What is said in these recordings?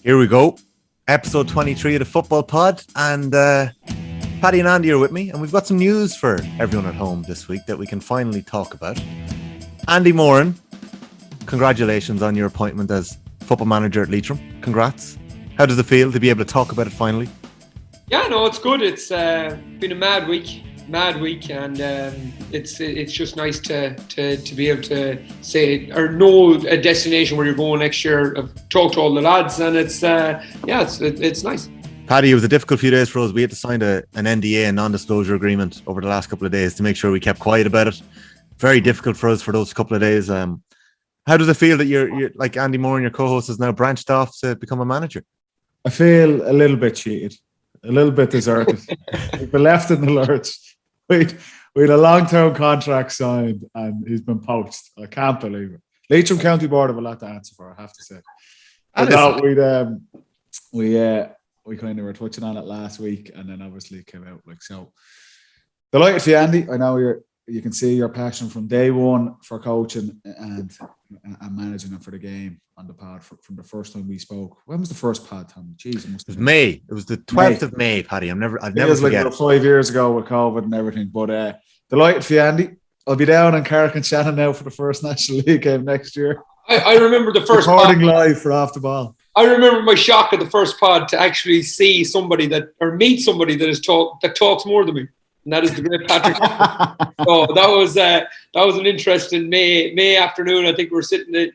Here we go. Episode 23 of the Football Pod. And Paddy and Andy are with me. And we've got some news for everyone at home this week that we can finally talk about. Andy Moran, congratulations on your appointment as football manager at Leitrim. Congrats. How does it feel to be able to talk about it finally? Yeah, no, it's good. It's been a mad week, and it's just nice to be able to say or know a destination where you're going next year. I've talked to all the lads, and it's nice. Paddy, it was a difficult few days for us. We had to sign an NDA, a non-disclosure agreement, over the last couple of days to make sure we kept quiet about it. Very difficult for us for those couple of days. How does it feel that you're like Andy Moran, your co-host, has now branched off to become a manager? I feel a little bit cheated, a little bit deserted. We've been left in the lurch. We had a long-term contract signed, and he's been poached. I can't believe it. Leitrim County Board have a lot to answer for, I have to say. But no, we kind of were touching on it last week, and then obviously it came out like so. Delighted for you, Andy. I know you can see your passion from day one for coaching and managing it for the game on the pod from the first time we spoke. When was the first pod, Tom? Jeez, it was May. It was the 12th of May, Paddy. I've never it was like about 5 years ago with COVID and everything. But delighted for you, Andy. I'll be down in Carrick and Shannon now for the first National League game next year. I remember the first recording live for Off the Ball. I remember my shock at the first pod to actually see somebody meet somebody that talks more than me. And that is the great Patrick. So that was an interesting May afternoon. I think we were sitting.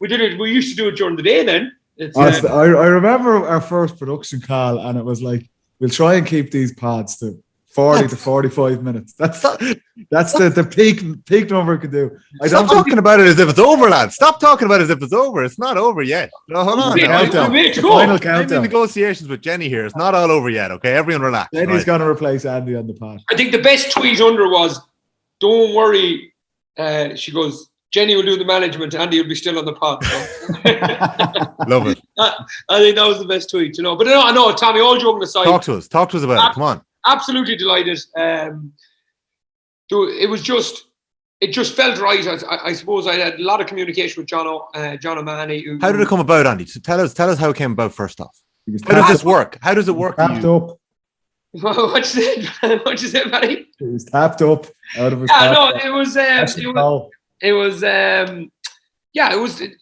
We used to do it during the day then. I remember our first production call, and it was like, we'll try and keep these pods to 40 to 45 minutes. That's the peak number we could do. Stop talking about it as if it's over, lads. Stop talking about it as if it's over. It's not over yet. No, hold on. Final countdown. I'm in negotiations with Jenny here. It's not all over yet, okay? Everyone relax. Jenny's going to replace Andy on the pod. I think the best tweet under was, don't worry. She goes, Jenny will do the management. Andy will be still on the pod. So. Love it. I think that was the best tweet, you know. But no, Tommy, all joking aside. Talk to us about it. Come on. Absolutely delighted. It just felt right. I suppose I had a lot of communication with John O'Mahony. How did it come about, Andy? Tell us how it came about first off. How does this work? How does it work? Tapped up. What you say, Paddy? He was tapped up out of his. It was.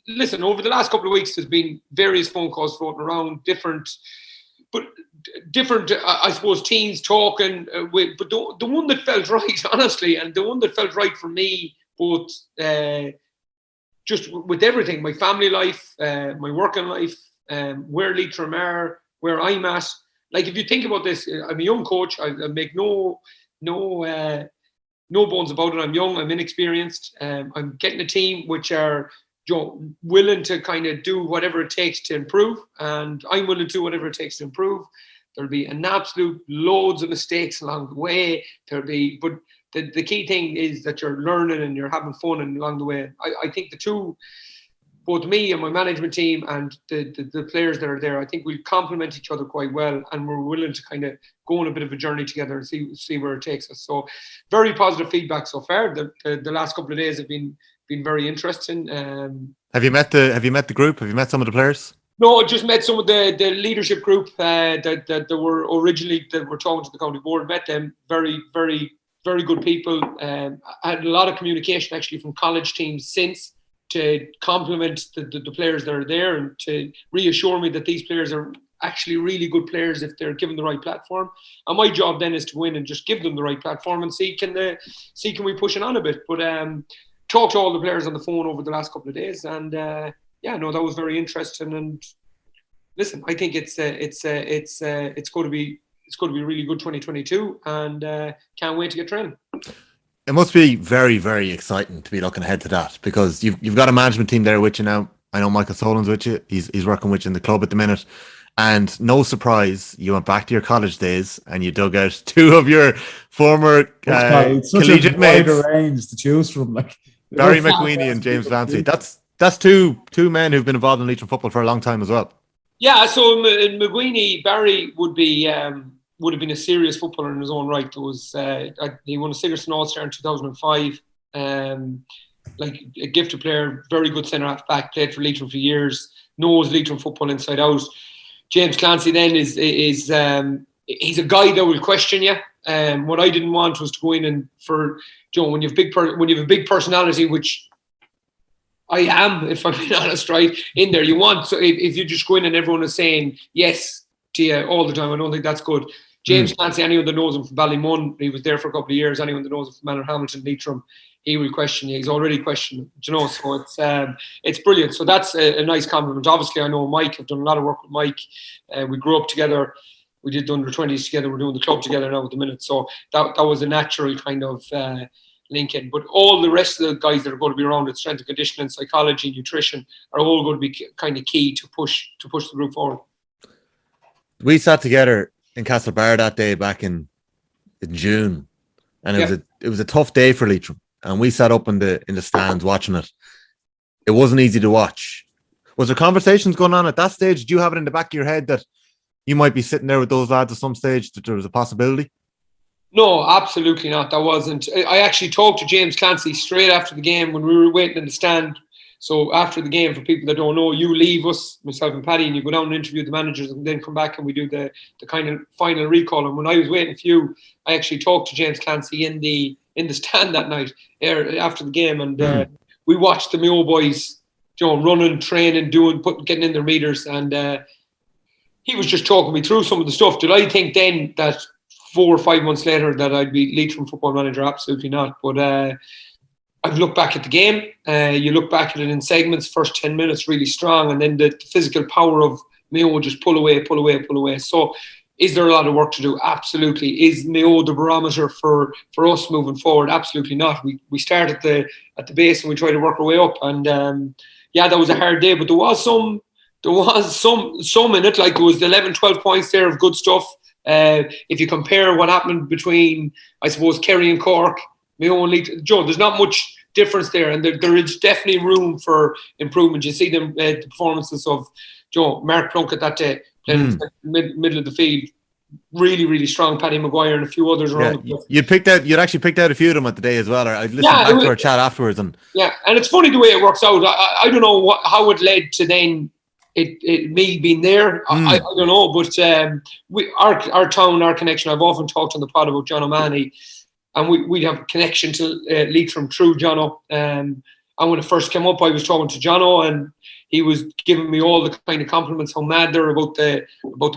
Listen, over the last couple of weeks, there's been various phone calls floating around, different, I suppose, teams talking. But the one that felt right, honestly, and the one that felt right for me, both just with everything, my family life, my working life, where Leitrim are, where I'm at. Like, if you think about this, I'm a young coach. I make no bones about it. I'm young. I'm inexperienced. I'm getting a team which are willing to kind of do whatever it takes to improve, and I'm willing to do whatever it takes to improve. There'll be an absolute loads of mistakes along the way. But the key thing is that you're learning and you're having fun and along the way. I think the two, both me and my management team and the players that are there, I think we complement each other quite well, and we're willing to kind of go on a bit of a journey together and see where it takes us. So very positive feedback so far. The last couple of days have been very interesting. Have you met the group? Have you met some of the players? No, I just met some of the leadership group that were originally that were talking to the county board. Met them. Very, very, very good people. I had a lot of communication actually from college teams since, to compliment the players that are there and to reassure me that these players are actually really good players if they're given the right platform. And my job then is to win and just give them the right platform and see can we push it on a bit. But talked to all the players on the phone over the last couple of days, and that was very interesting. And listen, I think it's going to be really good 2022, and can't wait to get training. It must be very, very exciting to be looking ahead to that, because you've got a management team there with you now. I know Michael Solan's with you. He's working with you in the club at the minute. And no surprise, you went back to your college days and you dug out two of your former collegiate mates. It's a range to choose from. Like Barry McWeeny and James Vance. That's two men who've been involved in Leitrim football for a long time as well. Yeah, so in McWeeny, Barry would have been a serious footballer in his own right. There was he won a Sigerson All-Star in 2005. Like a gifted player, very good centre half back, played for Leitrim for years. knows Leitrim football inside out. James Clancy then is he's a guy that will question you. What I didn't want was to go in and when you have a big personality, which I am, if I'm being honest, right in there. You want, so if you just go in and everyone is saying yes to you all the time, I don't think that's good. James Clancy, anyone that knows him from Ballymun, he was there for a couple of years. Anyone that knows him from Manor Hamilton, Leitrim, he will question you. He's already questioned, so it's brilliant. So that's a nice compliment. Obviously, I know Mike. I've done a lot of work with Mike. We grew up together. We did the under-20s together. We're doing the club together now at the minute. So that was a natural kind of link in. But all the rest of the guys that are going to be around with strength and conditioning, psychology, nutrition are all going to be kind of key to push the group forward. We sat together in Castlebar that day back in June, and it was a tough day for Leitrim. And we sat up in the stands watching it. It wasn't easy to watch. Was there conversations going on at that stage? Do you have it in the back of your head that you might be sitting there with those lads at some stage, that there was a possibility? No, absolutely not. That wasn't. I actually talked to James Clancy straight after the game when we were waiting in the stand. So after the game, for people that don't know, you leave us, myself and Paddy, and you go down and interview the managers and then come back and we do the kind of final recall. And when I was waiting for you, I actually talked to James Clancy in the stand that night after the game, and we watched the Mayo boys, running, training, getting in their meters, and he was just talking me through some of the stuff. Did I think then that 4 or 5 months later that I'd be Leitrim football manager? Absolutely not. But I've looked back at the game. You look back at it in segments. First 10 minutes really strong, and then the physical power of Mayo would just pull away. So, is there a lot of work to do? Absolutely. Is Mayo the barometer for us moving forward? Absolutely not. We start at the base and we try to work our way up. And that was a hard day, but there was some in it. Like there was 11, 12 points there of good stuff. If you compare what happened between, I suppose, Kerry and Cork, Mayo and Leitrim, there's not much difference there, and there is definitely room for improvement. You see the performances of Mark Plunkett that day, playing in the middle of the field, really, really strong. Paddy Maguire and a few others around. You'd actually picked out a few of them at the day as well. I listened back to our chat afterwards, and it's funny the way it works out. I don't know how it led to then me being there. I don't know, but our town, our connection. I've often talked on the pod about John O'Mahony, and we have a connection to Leitrim through Jono. And when it first came up, I was talking to Jono, and he was giving me all the kind of compliments, how mad they're about their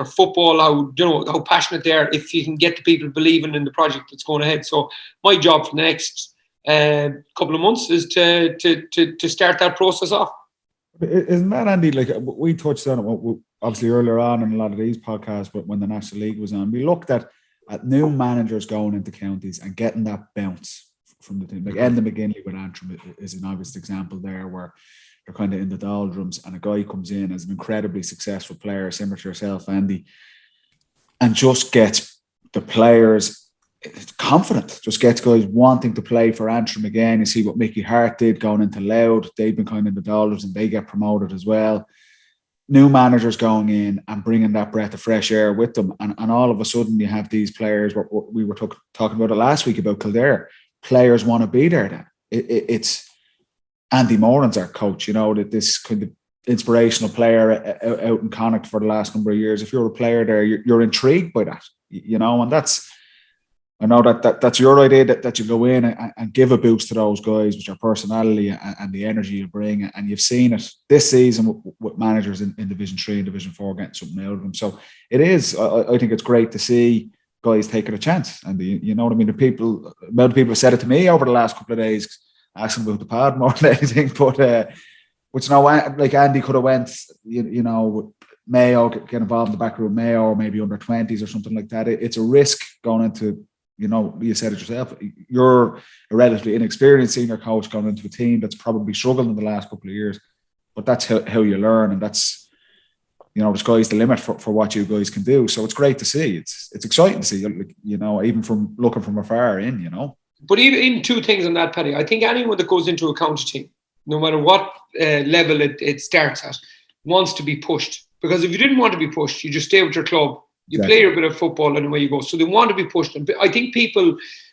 football, how passionate they are. If you can get the people believing in the project that's going ahead. So my job for the next couple of months is to start that process off. Isn't that, Andy? Like we touched on it obviously earlier on in a lot of these podcasts, but when the National League was on, we looked at new managers going into counties and getting that bounce from the team. Like Enda McGinley with Antrim is an obvious example there, where they're kind of in the doldrums, and a guy comes in as an incredibly successful player, similar to yourself, Andy, and just gets the players confident, just gets guys wanting to play for Antrim again. You see what Mickey Hart did going into Louth. They've been kind of in the doldrums and they get promoted as well. New managers going in and bringing that breath of fresh air with them, and all of a sudden you have these players. What we were talking about it last week about Kildare. Players want to be there then. It's Andy Moran's our coach, that this kind of inspirational player out in Connacht for the last number of years. If you're a player there, you're intrigued by that, and I know that's your idea, that you go in and give a boost to those guys with your personality and the energy you bring. And you've seen it this season with managers in Division 3 and Division 4 getting something out of them. So it is, I think it's great to see guys taking a chance. And you know what I mean? The amount of people have said it to me over the last couple of days, asking about the pad more than anything. But like Andy could have went, Mayo, get involved in the back room, Mayo, or maybe under 20s or something like that. It's a risk going into, you said it yourself, you're a relatively inexperienced senior coach going into a team that's probably struggled in the last couple of years. But that's how you learn, and that's, the sky's the limit for what you guys can do. So it's great to see. It's exciting to see, even from looking from afar in, But even two things on that, Paddy. I think anyone that goes into a county team, no matter what level it starts at, wants to be pushed. Because if you didn't want to be pushed, you just stay with your club. You play your bit of football and away you go. So they want to be pushed. And I think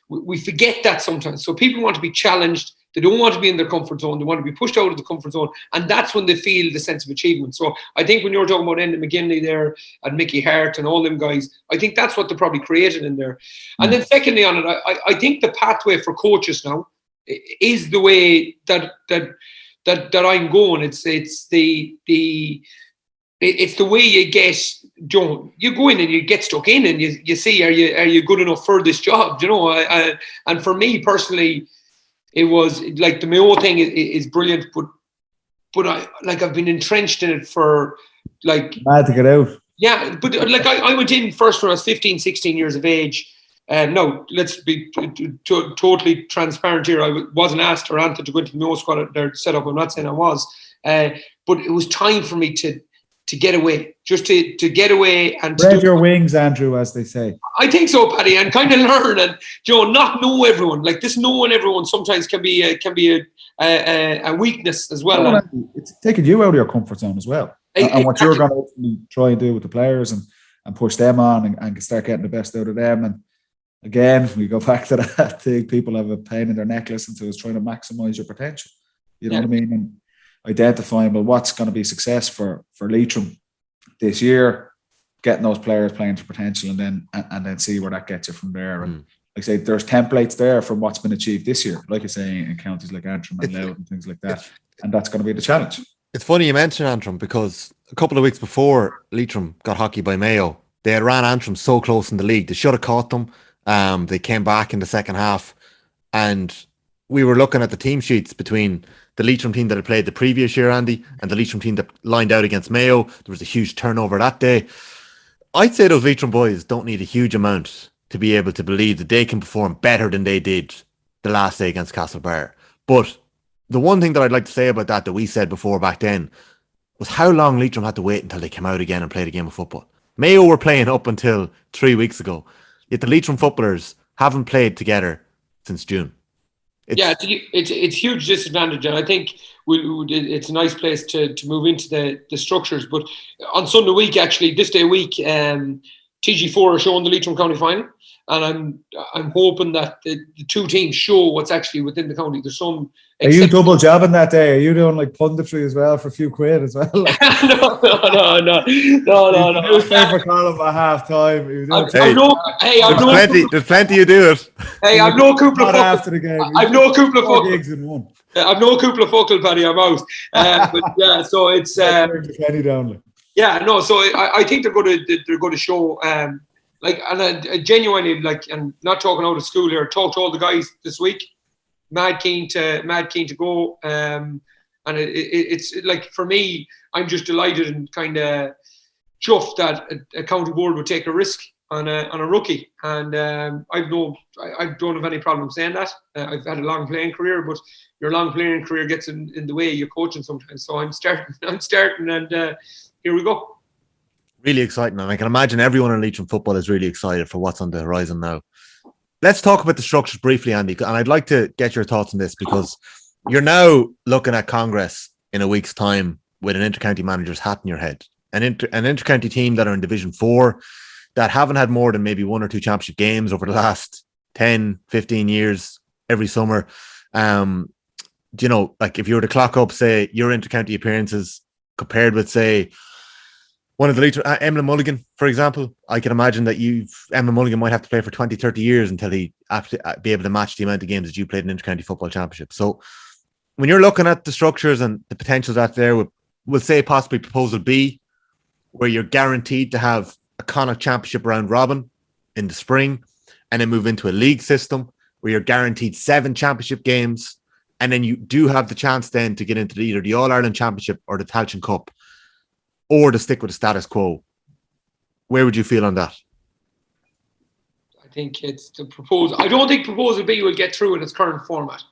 we forget that sometimes. So people want to be challenged. They don't want to be in their comfort zone. They want to be pushed out of the comfort zone. And that's when they feel the sense of achievement. So I think when you're talking about Enda McGinley there and Mickey Hart and all them guys, I think that's what they probably created in there. And then secondly on it, I think the pathway for coaches now is the way that I'm going. It's the way you get, you go in and you get stuck in and you see, are you good enough for this job? And for me personally, it was like the Mayo thing is brilliant, but I've been entrenched in it for like mad to get out. Yeah, but like I went in first when I was 15, 16 years of age. No, let's be totally transparent here. I wasn't asked or answered to go into the Mayo squad. They're set up. I'm not saying I was, but it was time for me to get away, just to get away and spread your wings, Andrew, as they say. I think so, Paddy, and kind of learn and not know everyone. Like this, knowing everyone sometimes can be a weakness as well. No, it's taking you out of your comfort zone as well, and what you're going to try and do with the players and push them on and start getting the best out of them. And again, we go back to that thing. People have a pain in their neck listening to us trying to maximise your potential. You know what I mean? And identifying, well, what's going to be success for Leitrim this year, getting those players playing to potential, and then see where that gets you from there. And like I say, there's templates there from what's been achieved this year, like I say, in counties like Antrim and Louth and things like that. And that's going to be the challenge. It's funny you mention Antrim, because a couple of weeks before Leitrim got hockey by Mayo, they had ran Antrim so close in the league. They should have caught them. They came back in the second half, and we were looking at the team sheets between the Leitrim team that had played the previous year, Andy, and the Leitrim team that lined out against Mayo. There was a huge turnover that day. I'd say those Leitrim boys don't need a huge amount to be able to believe that they can perform better than they did the last day against Castlebar. But the one thing that I'd like to say about that we said before back then was how long Leitrim had to wait until they came out again and played a game of football. Mayo were playing up until 3 weeks ago, yet the Leitrim footballers haven't played together since June. It's a huge disadvantage, and I think it's a nice place to move into the structures. But on Sunday week, actually, this day week, TG4 are showing the Leitrim County final, and I'm hoping that the two teams show what's actually within the county. There's some. Are you double jobbing that day? Are you doing like punditry as well for a few quid as well? No. Newspaper column at half time. There's plenty you do it. Hey, I've no couple of after the game. I've no couple of gigs in one. I've no couple of focal, Paddy. I'm out. But yeah, so it's Kenny Downley. Yeah, no. So I think they're going to show like, and I genuinely, like, and not talking out of school here. Talked to all the guys this week. Mad keen to go, and it's like, for me, I'm just delighted and kind of chuffed that a county board would take a risk on a rookie, and I don't have any problem saying that. I've had a long playing career, but your long playing career gets in the way of your coaching sometimes. So I'm starting, and here we go. Really exciting, and I can imagine everyone in Leitrim football is really excited for what's on the horizon now. Let's talk about the structures briefly, Andy, and I'd like to get your thoughts on this, because you're now looking at Congress in a week's time with an intercounty manager's hat in your head. An intercounty team that are in Division 4 that haven't had more than maybe 1 or 2 championship games over the last 10, 15 years every summer. Like if you were to clock up, say, your intercounty appearances compared with, say, one of the Leitrim, Emlyn Mulligan, for example, I can imagine that Emlyn Mulligan might have to play for 20, 30 years until he be able to match the amount of games that you played in intercounty football championship. So when you're looking at the structures and the potentials out there, we'll say possibly proposal B, where you're guaranteed to have a Connacht championship round robin in the spring, and then move into a league system where you're guaranteed 7 championship games, and then you do have the chance then to get into either the All-Ireland Championship or the Tailteann Cup, or to stick with the status quo. Where would you feel on that? I think it's the proposal. I don't think proposal B will get through in its current format.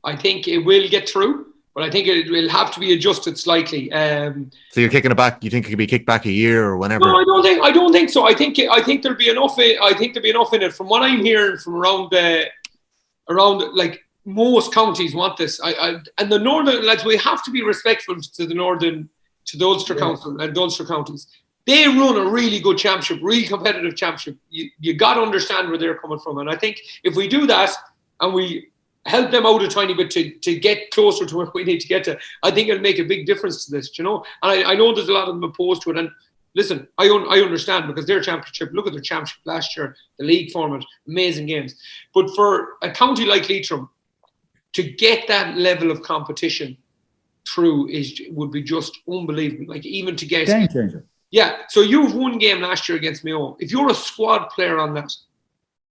I think it will get through, but I think it will have to be adjusted slightly. So you're kicking it back. You think it could be kicked back a year or whenever? No, I don't think so. I think there'll be enough. I think there'll be enough in it. From what I'm hearing from around like most counties want this. And the northern lads, we have to be respectful to the northern. To the Ulster Council and the Ulster counties. They run a really good championship, really competitive championship. You got to understand where they're coming from. And I think if we do that and we help them out a tiny bit to get closer to where we need to get to, I think it'll make a big difference to this, you know. And I know there's a lot of them opposed to it. And listen, I understand, because their championship, look at their championship last year, the league format, amazing games. But for a county like Leitrim, to get that level of competition through would be just unbelievable. Like, even to get... Game changer. Yeah, so you've won game last year against Meath. If you're a squad player on that,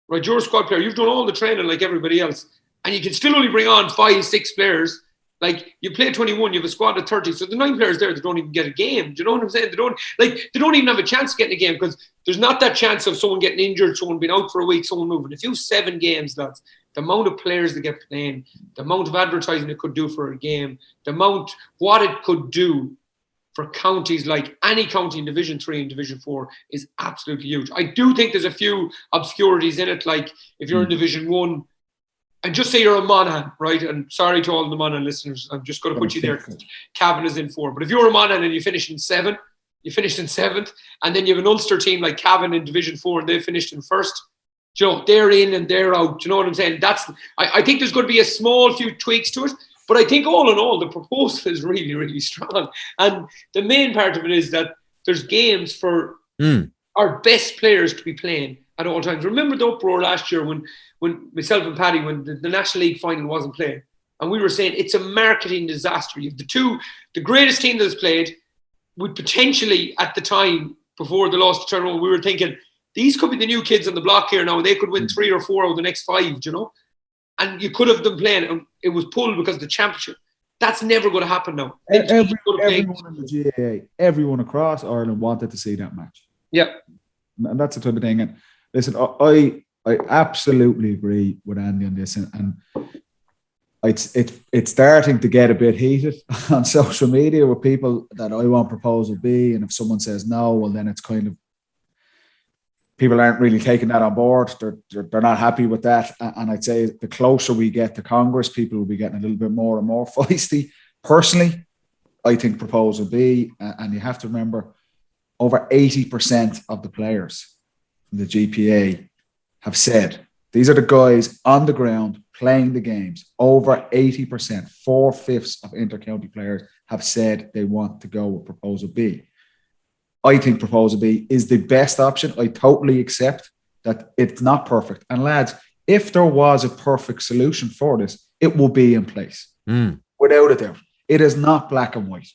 right, you're a squad player, you've done all the training like everybody else, and you can still only bring on 5-6 players. Like, you play 21, you have a squad of 30, so the 9 players there, they don't even get a game. Do you know what I'm saying? They don't even have a chance of getting a game, because there's not that chance of someone getting injured, someone being out for a week, someone moving. If you have 7 games, lads, the amount of players that get playing, the amount of advertising it could do for a game, what it could do for counties, like any county in Division 3 and Division 4, is absolutely huge. I do think there's a few obscurities in it, like if you're in Division 1, and just say you're a Moran, right? And sorry to all the Moran listeners, I'm just going to put you there because Cavan is in 4. But if you're a Moran and you finished in 7th, and then you have an Ulster team like Cavan in Division 4 and they finished in 1st, you know, they're in and they're out. You know what I'm saying? I think there's going to be a small few tweaks to it. But I think all in all, the proposal is really, really strong. And the main part of it is that there's games for our best players to be playing at all times. Remember the uproar last year when myself and Paddy, when the National League final wasn't played, and we were saying it's a marketing disaster. You have the greatest team that's played, would potentially, at the time, before the loss to Tyrrell, we were thinking, these could be the new kids on the block here now. They could win 3 or 4 out of the next 5, you know? And you could have them playing, and it was pulled because of the championship. That's never going to happen now. Everyone in the GAA, everyone across Ireland wanted to see that match. Yeah. And that's the type of thing. And listen, I absolutely agree with Andy on this. And it's starting to get a bit heated on social media with people that I want proposal B. And if someone says no, well, then it's kind of, people aren't really taking that on board. They're not happy with that. And I'd say the closer we get to Congress, people will be getting a little bit more and more feisty. Personally, I think proposal B, and you have to remember, over 80% of the players in the GPA have said, these are the guys on the ground playing the games. Over 80%, 4/5 of inter-county players have said they want to go with proposal B. I think proposal B is the best option. I totally accept that it's not perfect. And lads, if there was a perfect solution for this, it will be in place. Without a doubt. It is not black and white.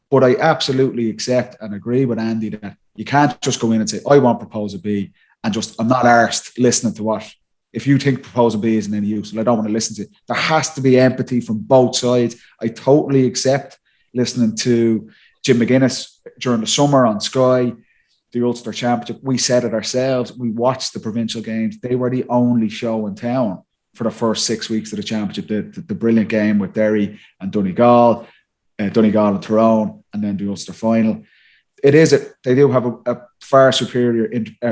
But I absolutely accept and agree with Andy that you can't just go in and say, I want proposal B, and just, I'm not arsed listening to what. If you think proposal B isn't any use, well, I don't want to listen to it. There has to be empathy from both sides. I totally accept listening to Jim McGuinness during the summer on Sky, the Ulster Championship. We said it ourselves. We watched the provincial games. They were the only show in town for the first 6 weeks of the championship. The brilliant game with Derry and Donegal and Tyrone, and then the Ulster final. They do have a far superior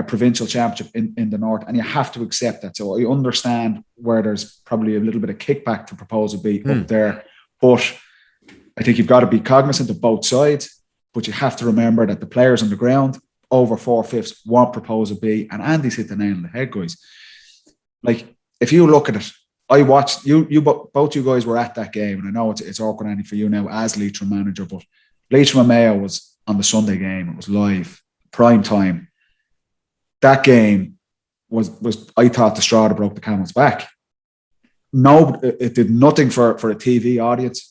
provincial championship in the north, and you have to accept that. So I understand where there's probably a little bit of kickback to proposal B up there, but I think you've got to be cognizant of both sides, but you have to remember that the players on the ground, over 4/5, want proposal B. And Andy's hit the nail on the head, guys. Like, if you look at it, I watched both you guys were at that game, and I know it's awkward, Andy, for you now as Leitrim manager, but Leitrim and Mayo was on the Sunday game. It was live, prime time. That game was I thought the straw that broke the camel's back. No, it did nothing for a TV audience.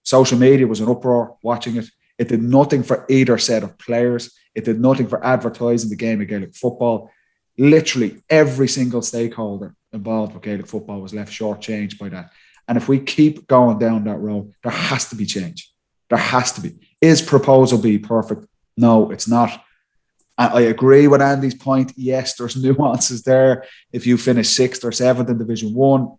Social media was an uproar watching it. It did nothing for either set of players. It did nothing for advertising the game of Gaelic football. Literally every single stakeholder involved with Gaelic football was left shortchanged by that. And if we keep going down that road, there has to be change. There has to be. Is proposal B perfect? No, it's not. I agree with Andy's point. Yes, there's nuances there. If you finish 6th or 7th in Division 1,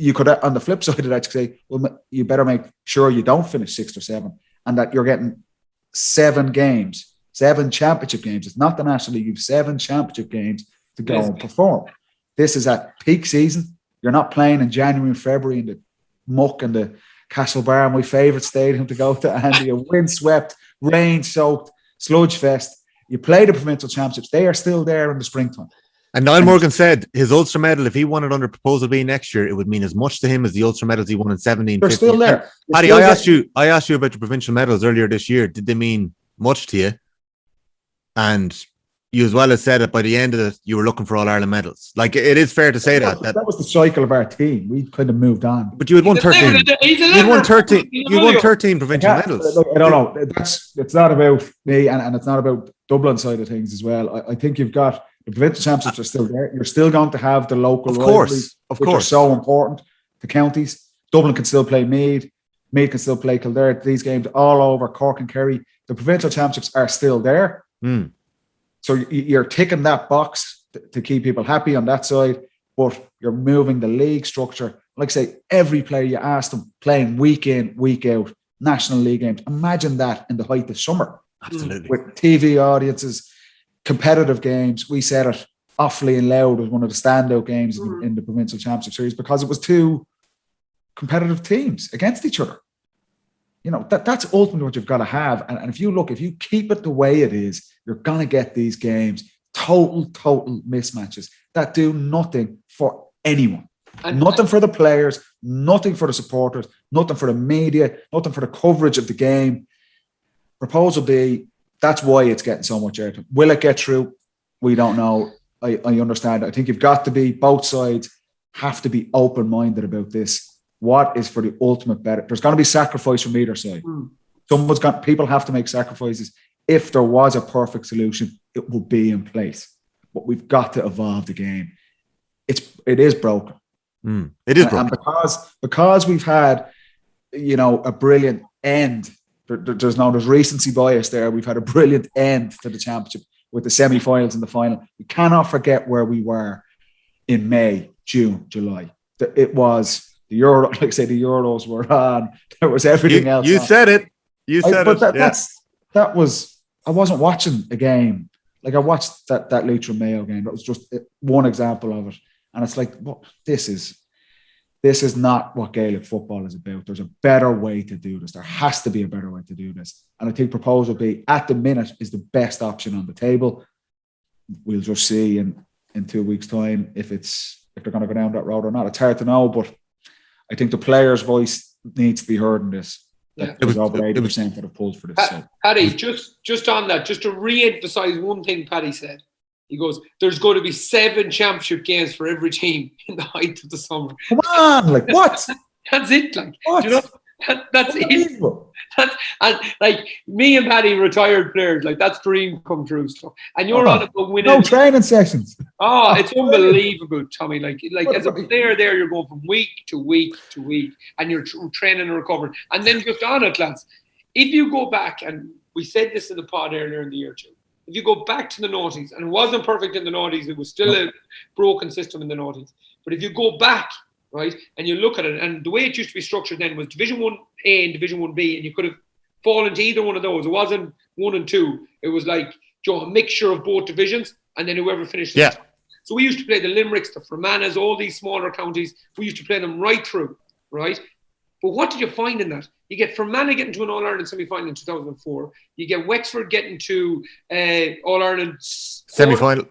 you could, on the flip side of that, say, well, you better make sure you don't finish 6th or 7th, and that you're getting 7 games, 7 championship games. It's not the National League. You have 7 championship games to go and perform. This is at peak season. You're not playing in January and February in the muck and the Castlebar, my favourite stadium to go to, Andy, a windswept, rain-soaked sludge fest. You play the provincial championships. They are still there in the springtime. And Niall Morgan said his Ulster medal, if he won it under Proposal B next year, it would mean as much to him as the Ulster medals he won in 17. They're still there. Paddy, I asked you about your provincial medals earlier this year. Did they mean much to you? And you as well as said that by the end of it, you were looking for All Ireland medals. Like, it is fair to say that was the cycle of our team. We kind of moved on. But you had won 13. You won 13. You won 13 provincial medals. Look, I don't know. It's not about me, and it's not about Dublin side of things as well. I think you've got the provincial championships are still there. You're still going to have the local rivalries, which are so important to counties. Dublin can still play Meath. Meath can still play Kildare. These games all over Cork and Kerry. The provincial championships are still there. So you're ticking that box to keep people happy on that side, but you're moving the league structure. Like I say, every player you ask them playing week in, week out, National League games. Imagine that in the height of summer. Absolutely. With TV audiences, competitive games. We said it, Offaly and Louth was one of the standout games in the provincial championship series because it was two competitive teams against each other. You know, that's ultimately what you've got to have. And if you keep it the way it is, you're going to get these games, total mismatches that do nothing for anyone. Nothing for the players, nothing for the supporters, nothing for the media, nothing for the coverage of the game. Proposal B, that's why it's getting so much airtime. Will it get through? We don't know. I understand. I think you've got to be, both sides have to be open-minded about this. What is for the ultimate better? There's going to be sacrifice from either side. People have to make sacrifices. If there was a perfect solution, it will be in place. But we've got to evolve the game. It is broken. It is broken. And because we've had, a brilliant end. There's recency bias there. We've had a brilliant end to the championship with the semi-finals and the final. We cannot forget where we were in May, June, July. It was the Euro, like I say, the Euros were on. There was everything else. You said it. You said that was. I wasn't watching a game. Like, I watched that Leitrim Mayo game. That was just one example of it. And it's like, this is not what Gaelic football is about. There's a better way to do this. There has to be a better way to do this. And I think Proposal B, at the minute, is the best option on the table. We'll just see in 2 weeks' time if they're going to go down that road or not. It's hard to know, but I think the player's voice needs to be heard in this. It was over 80% that have pulled for this. Paddy, just on that, just to re-emphasise one thing Paddy said. He goes, there's going to be 7 championship games for every team in the height of the summer. Come on, like, what? That's it, like. What? Do you know, that's it. And like, me and Paddy, retired players, like, that's dream come true stuff. And you're on about winning. No training sessions. Oh, it's unbelievable, Tommy. Like as a player there, you're going from week to week to week, and you're training and recovering. And then just on it, lads, if you go back, and we said this in the pod earlier in the year too, if you go back to the noughties, and it wasn't perfect in the noughties, it was still a broken system in the noughties. But if you go back, right, and you look at it, and the way it used to be structured then was Division 1A and Division 1B, and you could have fallen to either one of those. It wasn't 1 and 2. It was like, a mixture of both divisions, and then whoever finished. Yeah. So we used to play the Limericks, the Fermanagh, all these smaller counties. We used to play them right through, right? But what did you find in that? You get Fermanagh getting to an All-Ireland semi-final in 2004. You get Wexford getting to All-Ireland semi-final.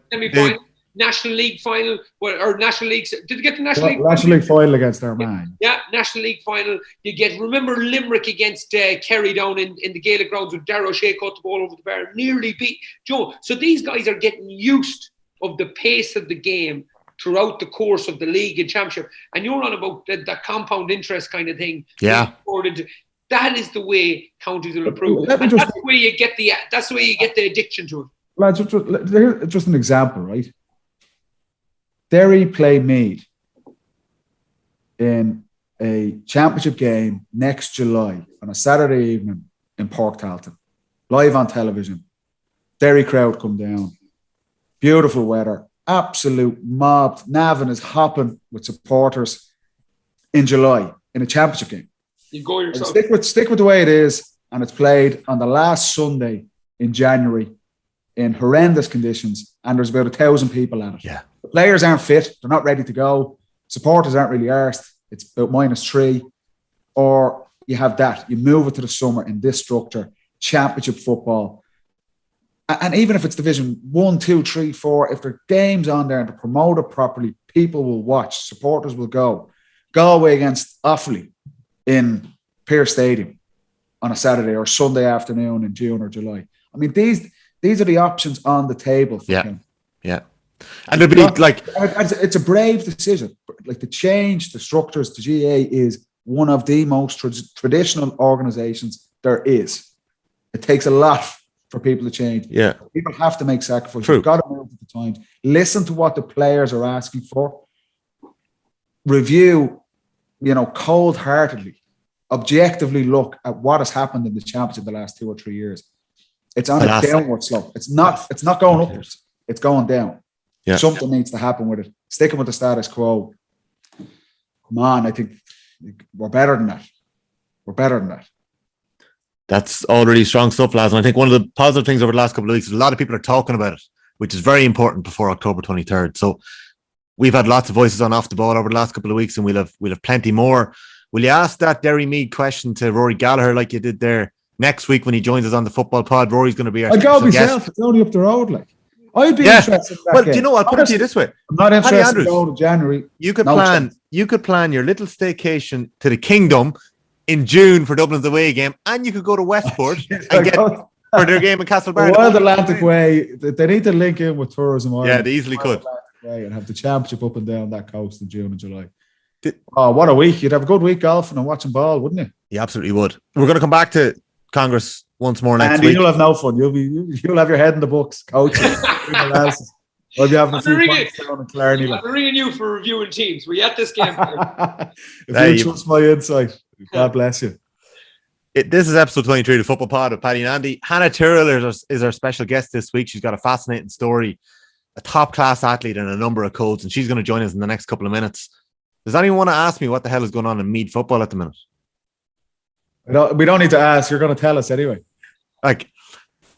National League final, or National League. Did you get the National League? National League final against Armagh. Yeah, National League final. You get, remember Limerick against Kerry down in the Gaelic grounds with Darrow Shea caught the ball over the bar, nearly beat Joe. So these guys are getting used of the pace of the game throughout the course of the league and championship. And you're on about that compound interest kind of thing. Yeah. That is the way counties will improve. That's the way you get the addiction to it. Lads, just an example, right? Derry play Meath in a championship game next July on a Saturday evening in Port Talton, live on television. Derry crowd come down. Beautiful weather, absolute mob. Navan is hopping with supporters in July in a championship game. You go yourself. Stick with the way it is, and it's played on the last Sunday in January in horrendous conditions, and there's about 1,000 people at it. Yeah. The players aren't fit, they're not ready to go. Supporters aren't really arsed. It's about -3. Or you have that. You move it to the summer in this structure, championship football. And even if it's Division 1, 2, 3, 4, if there are games on there and they're promoted properly, people will watch, supporters will go. Galway against Offaly in Pearse Stadium on a Saturday or Sunday afternoon in June or July. I mean, these are the options on the table for him. Yeah. And it'll be like... It's a brave decision. Like, to change the structures, the GA is one of the most traditional organisations there is. It takes a lot for people to change. Yeah. People have to make sacrifices. True. You've got to move with the times. Listen to what the players are asking for. Review, cold-heartedly, objectively look at what has happened in the championship the last 2 or 3 years. It's on a downward slope. It's not going upwards. It's going down. Yeah. Something needs to happen with it. Sticking with the status quo. Come on, I think we're better than that. That's all really strong stuff, lads. And I think one of the positive things over the last couple of weeks is a lot of people are talking about it, which is very important before October 23rd. So we've had lots of voices on Off the Ball over the last couple of weeks, and we'll have plenty more. Will you ask that Derry Mead question to Rory Gallagher like you did there next week when he joins us on the football pod? Rory's going to be our I'd go myself. Guest. It's only up the road, like. I'd be interested in that game. Do you know what? I'll put it to you this way. I'm not interested in going to January. You could plan your little staycation to the Kingdom in June for Dublin's away game, and you could go to Westport and get for their game in Castlebar. The Wild Atlantic Way, they need to link in with Tourism Ireland. Yeah, they easily could. And have the championship up and down that coast in June and July. What a week. You'd have a good week golfing and watching ball, wouldn't you? You absolutely would. We're going to come back to Congress once more next week. You'll have no fun. You'll have your head in the books, coaching. I'll be having a few points down in Clarny. I'm ringing you for reviewing teams. Were you at this game? If you trust my insight, God bless you. This is episode 23 of the Football Pod with Paddy and Andy. Hannah Tyrrell is our special guest this week. She's got a fascinating story, a top-class athlete and a number of codes, and she's going to join us in the next couple of minutes. Does anyone want to ask me what the hell is going on in Meath football at the minute? We don't need to ask. You're going to tell us anyway. Like,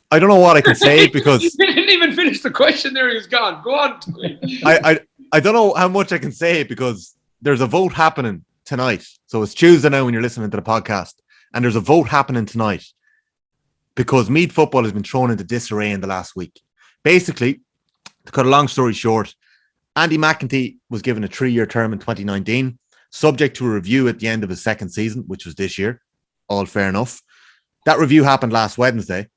I don't know what I can say because... You didn't even finish the question there. He was gone. Go on. I don't know how much I can say because there's a vote happening tonight. So it's Tuesday now when you're listening to the podcast. And there's a vote happening tonight because Meath football has been thrown into disarray in the last week. Basically, to cut a long story short, Andy McEntee was given a 3-year term in 2019, subject to a review at the end of his second season, which was this year. All fair enough. That review happened last Wednesday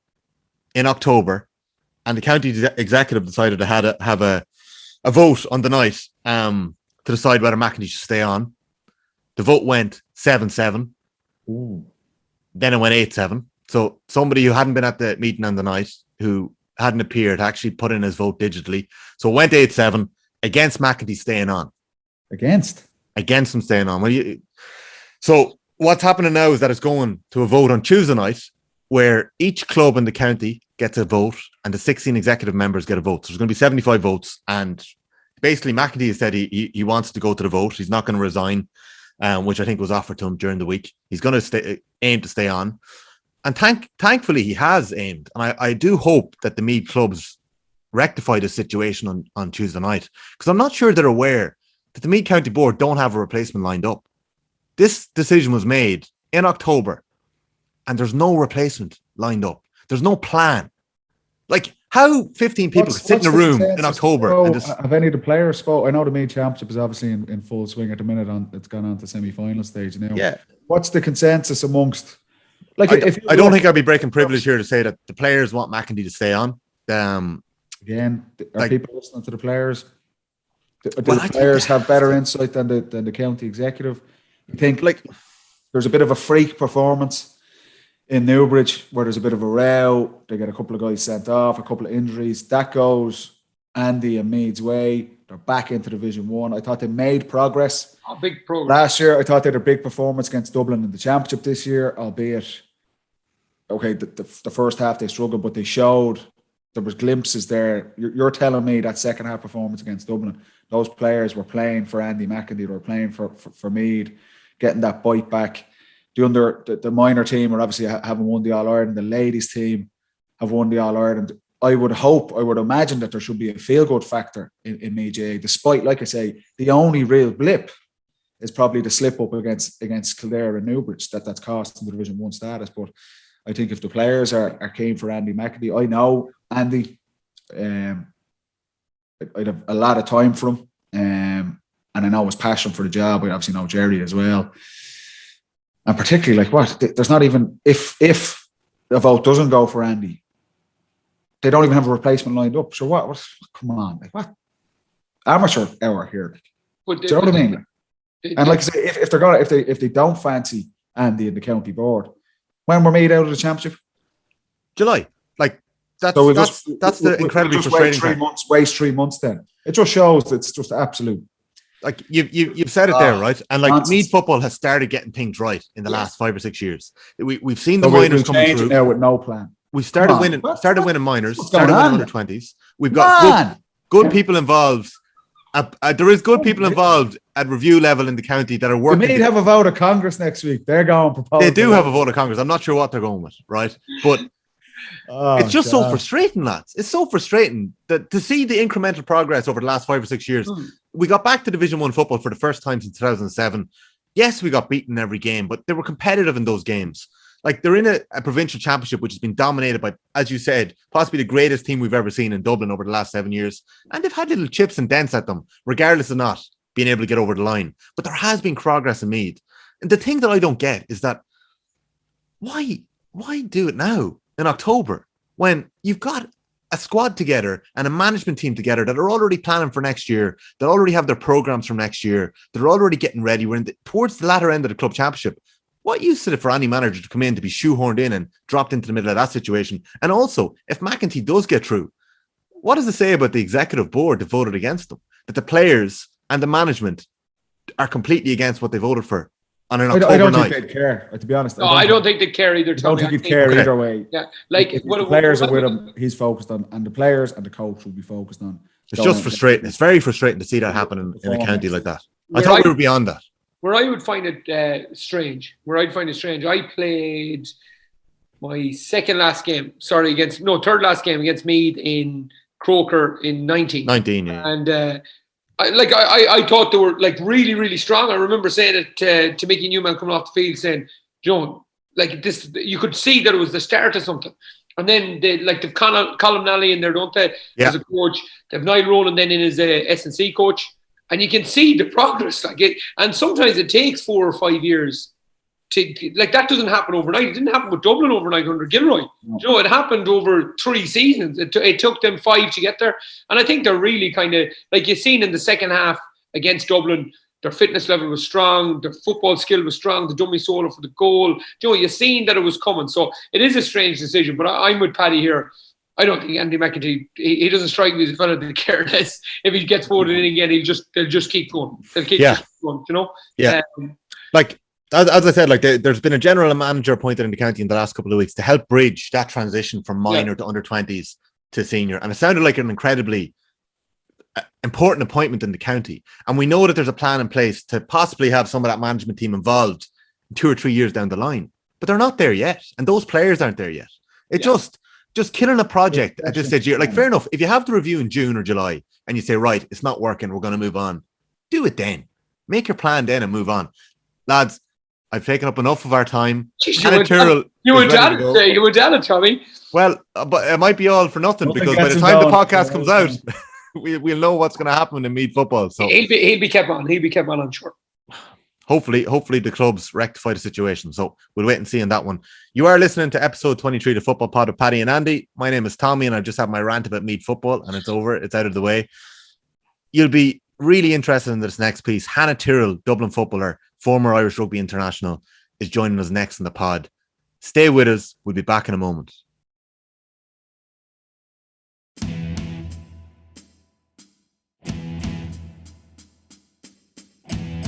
in October, and the county executive decided to have a vote on the night to decide whether McEntee should stay on. The vote went 7-7. Ooh. Then it went 8-7. So somebody who hadn't been at the meeting on the night, who hadn't appeared, actually put in his vote digitally. So it went 8-7 against McEntee staying on. Against him staying on. So what's happening now is that it's going to a vote on Tuesday night where each club in the county gets a vote and the 16 executive members get a vote. So there's going to be 75 votes. And basically McEntee has said he wants to go to the vote. He's not going to resign, which I think was offered to him during the week. He's going to aim to stay on. And thankfully he has aimed. And I do hope that the Meath clubs rectify the situation on Tuesday night, because I'm not sure they're aware that the Meath County Board don't have a replacement lined up. This decision was made in October and there's no replacement lined up. There's no plan. Like, how 15 people could sit in a room in October? Have any of the players spoke? I know the Meath Championship is obviously in full swing at the minute. It's gone on to semi-final stage now. Yeah. What's the consensus amongst... I don't think I'd be breaking privilege here to say that the players want McEntee to stay on. Again, are people listening to the players? Do the players have better insight than the county executive? I think there's a bit of a freak performance in Newbridge where there's a bit of a row. They get a couple of guys sent off, a couple of injuries. That goes Andy and Meade's way. They're back into Division 1. I thought they made progress. Big progress. Last year, I thought they had a big performance against Dublin in the Championship this year, albeit, the first half they struggled, but they showed there was glimpses there. You're telling me that second half performance against Dublin, those players were playing for Andy McEntee, they were playing for Meath, getting that bite back. The minor team are obviously having won the All-Ireland. The ladies team have won the All-Ireland. I would imagine that there should be a feel-good factor in Meath, despite, like I say, the only real blip is probably the slip-up against Kildare and Newbridge that's cost them the Division 1 status. But I think if the players are keen for Andy McEntee, I know Andy. I'd have a lot of time for him. And I know his passion for the job. I obviously know Jerry as well. And particularly, there's not even, if the vote doesn't go for Andy, they don't even have a replacement lined up. So what come on, what? Amateur hour here. Do you know what I mean? And like I say, if they don't fancy Andy in the county board, when we're made out of the championship? July. That's the incredibly frustrating thing. Waste 3 months then. It just shows that it's just absolute. You've said it there, right? And Meath football has started getting things right in the last 5 or 6 years. We've seen the minors coming through now with no plan. We've started winning minors, started winning under 20s. We've got good people involved. There is good people involved at review level in the county that are working. They may have a vote of Congress next week. They're going to propose. They do have a vote of Congress. I'm not sure what they're going with, right? But it's just so frustrating, lads. It's so frustrating that to see the incremental progress over the last 5 or 6 years. We got back to Division 1 football for the first time since 2007. Yes, we got beaten every game, but they were competitive in those games. They're in a provincial championship, which has been dominated by, as you said, possibly the greatest team we've ever seen in Dublin over the last 7 years. And they've had little chips and dents at them, regardless of not being able to get over the line. But there has been progress in Meath. And the thing that I don't get is that why do it now in October when you've got a squad together and a management team together that are already planning for next year, that already have their programs from next year, they're already getting ready. We're towards the latter end of the club championship. What use is it for any manager to come in to be shoehorned in and dropped into the middle of that situation? And also, if McEntee does get through, what does it say about the executive board that voted against them? That the players and the management are completely against what they voted for on an October night? I don't think they'd care, to be honest. No, I don't think they'd care either. I don't think he'd care either way. Yeah, if the players are with him, he's focused on, and the players and the coach will be focused on. It's just frustrating. It's very frustrating to see that happen in a county like that. I thought we were beyond that. Where I would find it strange, I played my third last game against Meath in Croker in 19. 19, yeah. And I thought they were really, really strong. I remember saying it to Mickey Newman coming off the field, saying, John, this, you could see that it was the start of something. And then they've Colin Nally in there, don't they? Yeah. As a coach. They've Niall Rowland then in as a S&C coach. And you can see the progress, and sometimes it takes 4 or 5 years to that doesn't happen overnight. It didn't happen with Dublin overnight under Gilroy. No. It happened over 3 seasons. It took them 5 to get there. And I think they're really kind of, you've seen in the second half against Dublin, their fitness level was strong, their football skill was strong, the dummy solo for the goal. You've seen that it was coming. So it is a strange decision, but I'm with Paddy here. I don't think Andy McEntee, he doesn't strike me as a fellow that cares less. If he gets voted in again, they'll just keep going. They'll keep going, Yeah. As I said, there's been a general manager appointed in the county in the last couple of weeks to help bridge that transition from minor to under 20s to senior. And it sounded like an incredibly important appointment in the county. And we know that there's a plan in place to possibly have some of that management team involved 2 or 3 years down the line. But they're not there yet. And those players aren't there yet. Just killing a project at this stage. Fair enough. If you have the review in June or July and you say, right, it's not working, we're going to move on. Do it then. Make your plan then and move on. Lads, I've taken up enough of our time. Hannah Tyrrell. You were down it, Tommy. Well, but it might be all for nothing because by the time the podcast comes out, we'll know what's going to happen in Meath football. So he'll be kept on. He'll be kept on, I'm sure. Hopefully the clubs rectify the situation. So we'll wait and see on that one. You are listening to episode 23 of the Football Pod with Paddy and Andy. My name is Tommy and I just had my rant about Meath football and it's over. It's out of the way. You'll be really interested in this next piece. Hannah Tyrrell, Dublin footballer, former Irish rugby international, is joining us next in the pod. Stay with us. We'll be back in a moment.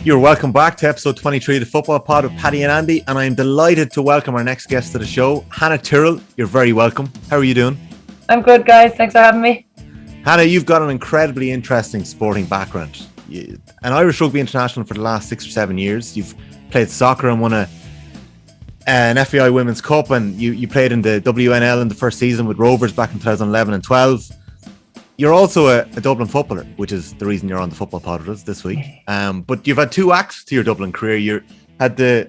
You're welcome back to episode 23 of the Football Pod with Paddy and Andy, and I'm delighted to welcome our next guest to the show, Hannah Tyrrell. You're very welcome. How are you doing? I'm good, guys. Thanks for having me. Hannah, you've got an incredibly interesting sporting background. An Irish rugby international for the last 6 or 7 years. You've played soccer and won an FAI Women's Cup, and you played in the WNL in the first season with Rovers back in 2011 and 12. You're also a Dublin footballer, which is the reason you're on the Football Pod with us this week. But you've had 2 acts to your Dublin career. You had the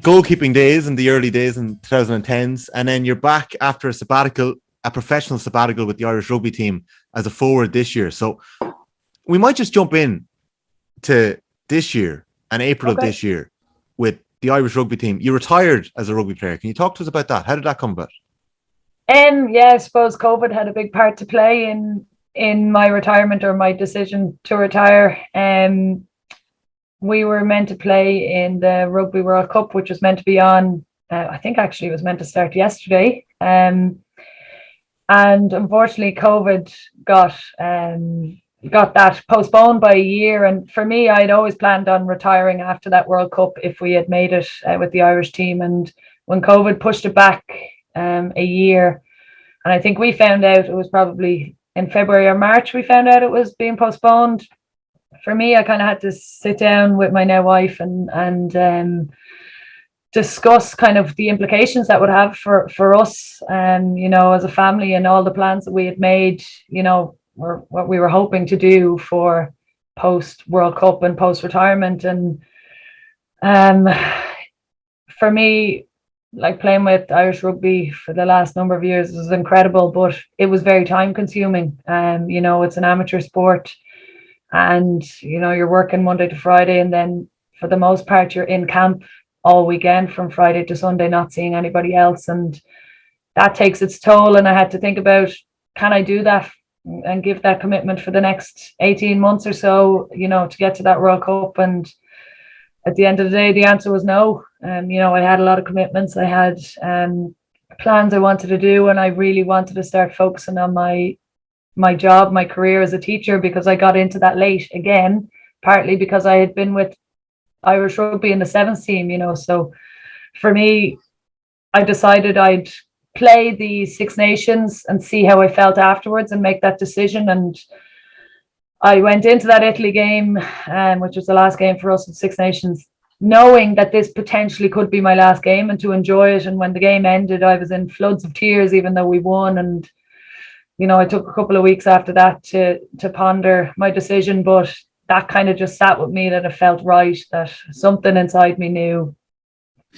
goalkeeping days in the early days in 2010s, and then you're back after a sabbatical a professional sabbatical with the Irish rugby team as a forward this year. So we might just jump in to this year and April of this year with the Irish rugby team. You retired as a rugby player. Can you talk to us about that? How did that come about? Yeah, I suppose COVID had a big part to play in my retirement, or my decision to retire. We were meant to play in the Rugby World Cup, which was meant to be on, I think actually it was meant to start yesterday. And unfortunately COVID got that postponed by a year. And for me, I'd always planned on retiring after that World Cup if we had made it with the Irish team. And when COVID pushed it back a year, and I think we found out it was probably in February or March, we found out it was being postponed. For me, I kind of had to sit down with my now wife and discuss kind of the implications that would have for us, you know, as a family, and all the plans that we had made, you know, or what we were hoping to do for post World Cup and post retirement. And for me, like, playing with Irish rugby for the last number of years was incredible, but it was very time consuming. You know, it's an amateur sport, and you know, you're working Monday to Friday, and then for the most part you're in camp all weekend from Friday to Sunday, not seeing anybody else, and that takes its toll. And I had to think about, can I do that and give that commitment for the next 18 months or so, you know, to get to that World Cup? And at the end of the day, the answer was no. You know, I had a lot of commitments. I had plans I wanted to do, and I really wanted to start focusing on my job, my career as a teacher, because I got into that late again, partly because I had been with Irish rugby in the sevens team, you know. So for me, I decided I'd play the Six Nations and see how I felt afterwards and make that decision. And I went into that Italy game, which was the last game for us with Six Nations, knowing that this potentially could be my last game, and to enjoy it. And when the game ended, I was in floods of tears, even though we won. And you know, I took a couple of weeks after that to ponder my decision, but that kind of just sat with me, that it felt right, that something inside me knew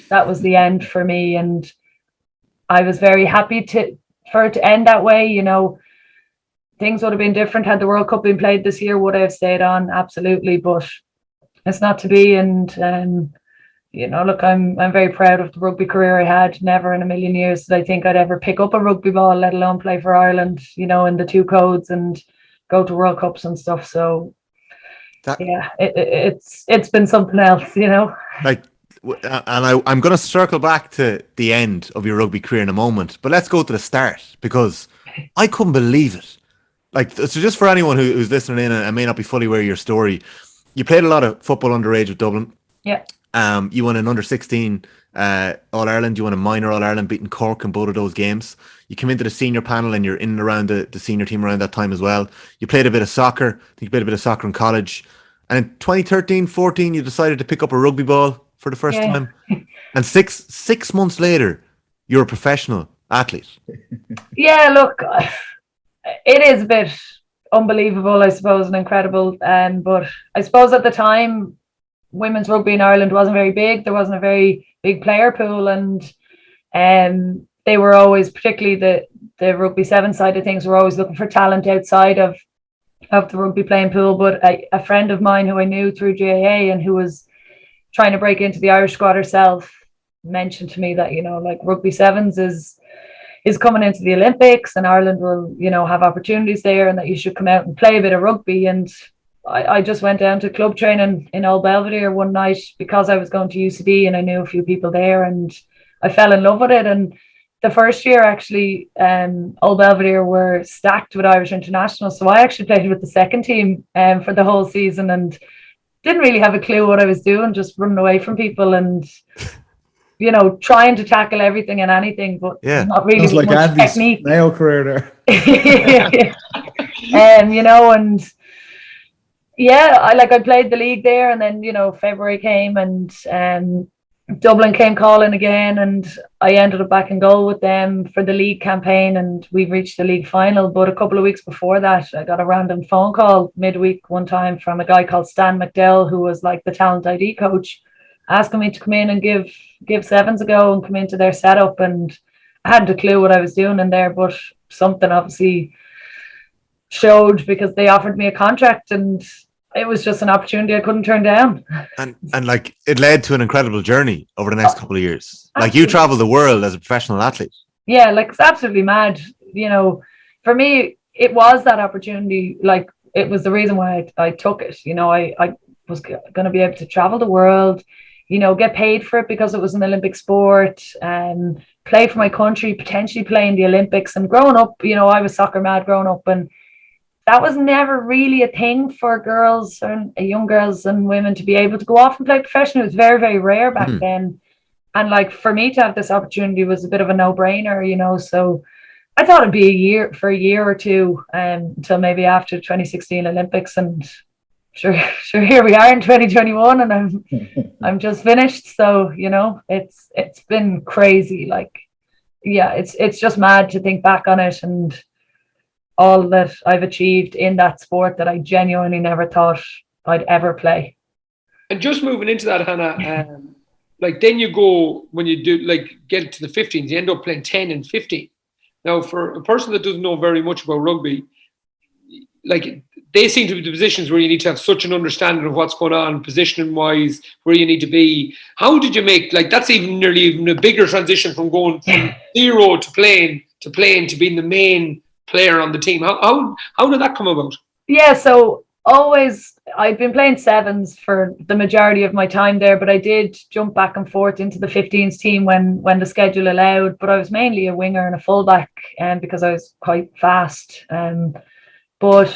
that was the end for me. And I was very happy for it to end that way. You know, things would have been different had the World Cup been played this year. Would I have stayed on? Absolutely, but it's not to be. And you know, look, I'm very proud of the rugby career I had. Never in a million years did I think I'd ever pick up a rugby ball, let alone play for Ireland, you know, in the two codes and go to World Cups and stuff. So yeah, it's been something else, you know. Like, and I'm going to circle back to the end of your rugby career in a moment, but let's go to the start, because I couldn't believe it. Like, so just for anyone who's listening in and may not be fully aware of your story, you played a lot of football underage with Dublin. Yeah. You won an under 16 All-Ireland. You won a minor All-Ireland, beating Cork in both of those games. You came into the senior panel, and you're in and around the senior team around that time as well. You played a bit of soccer. I think you played a bit of soccer in college. And in 2013-14, you decided to pick up a rugby ball for the first time. And six months later, you're a professional athlete. Yeah, look, it is a bit unbelievable, I suppose, and incredible. But I suppose at the time, women's rugby in Ireland wasn't very big. There wasn't a very big player pool, and they were always, particularly the rugby seven side of things, were always looking for talent outside of the rugby playing pool. But a friend of mine who I knew through GAA and who was trying to break into the Irish squad herself mentioned to me that, you know, like, rugby sevens is coming into the Olympics, and Ireland will, you know, have opportunities there, and that you should come out and play a bit of rugby. And I just went down to club training in Old Belvedere one night because I was going to UCD and I knew a few people there, and I fell in love with it. And the first year, actually, Old Belvedere were stacked with Irish internationals, so I actually played with the second team for the whole season, and didn't really have a clue what I was doing, just running away from people and, you know, trying to tackle everything and anything, but not really with like much Andy's technique. nail career there. You know, and yeah, I played the league there, and then, you know, February came, and Dublin came calling again, and I ended up back in goal with them for the league campaign, and we reached the league final. But a couple of weeks before that, I got a random phone call midweek one time from a guy called Stan McDowell, who was like the talent ID coach, asking me to come in and give sevens a go and come into their setup. And I hadn't a clue what I was doing in there, but something obviously showed because they offered me a contract, and it was just an opportunity I couldn't turn down. And like it led to an incredible journey over the next couple of years. Like Absolutely. you traveled the world as a professional athlete. Yeah, like it's absolutely mad. You know, for me, it was that opportunity. Like it was the reason why I took it. You know, I was going to be able to travel the world, you know, get paid for it because it was an Olympic sport, and play for my country, potentially play in the Olympics. And growing up, you know, I was soccer mad growing up, and that was never really a thing for girls and young girls and women to be able to go off and play professionally. It was very, very rare back then. And like for me to have this opportunity was a bit of a no-brainer, you know. So I thought it'd be a year or two, until maybe after 2016 Olympics, and sure here we are in 2021, and I'm just finished. So you know, it's been crazy. Like, yeah, it's just mad to think back on it and all that I've achieved in that sport that I genuinely never thought I'd ever play. And just moving into that, Hannah, like then you go, when you do like get to the 15s, you end up playing 10 and 15. Now, for a person that doesn't know very much about rugby, like they seem to be the positions where you need to have such an understanding of what's going on, positioning wise, where you need to be. How did you make, like, that's nearly even a bigger transition from going from zero to playing to being the main player on the team. How did that come about? Yeah, so I've been playing sevens for the majority of my time there, but I did jump back and forth into the 15s team when the schedule allowed. But I was mainly a winger and a fullback, because I was quite fast. But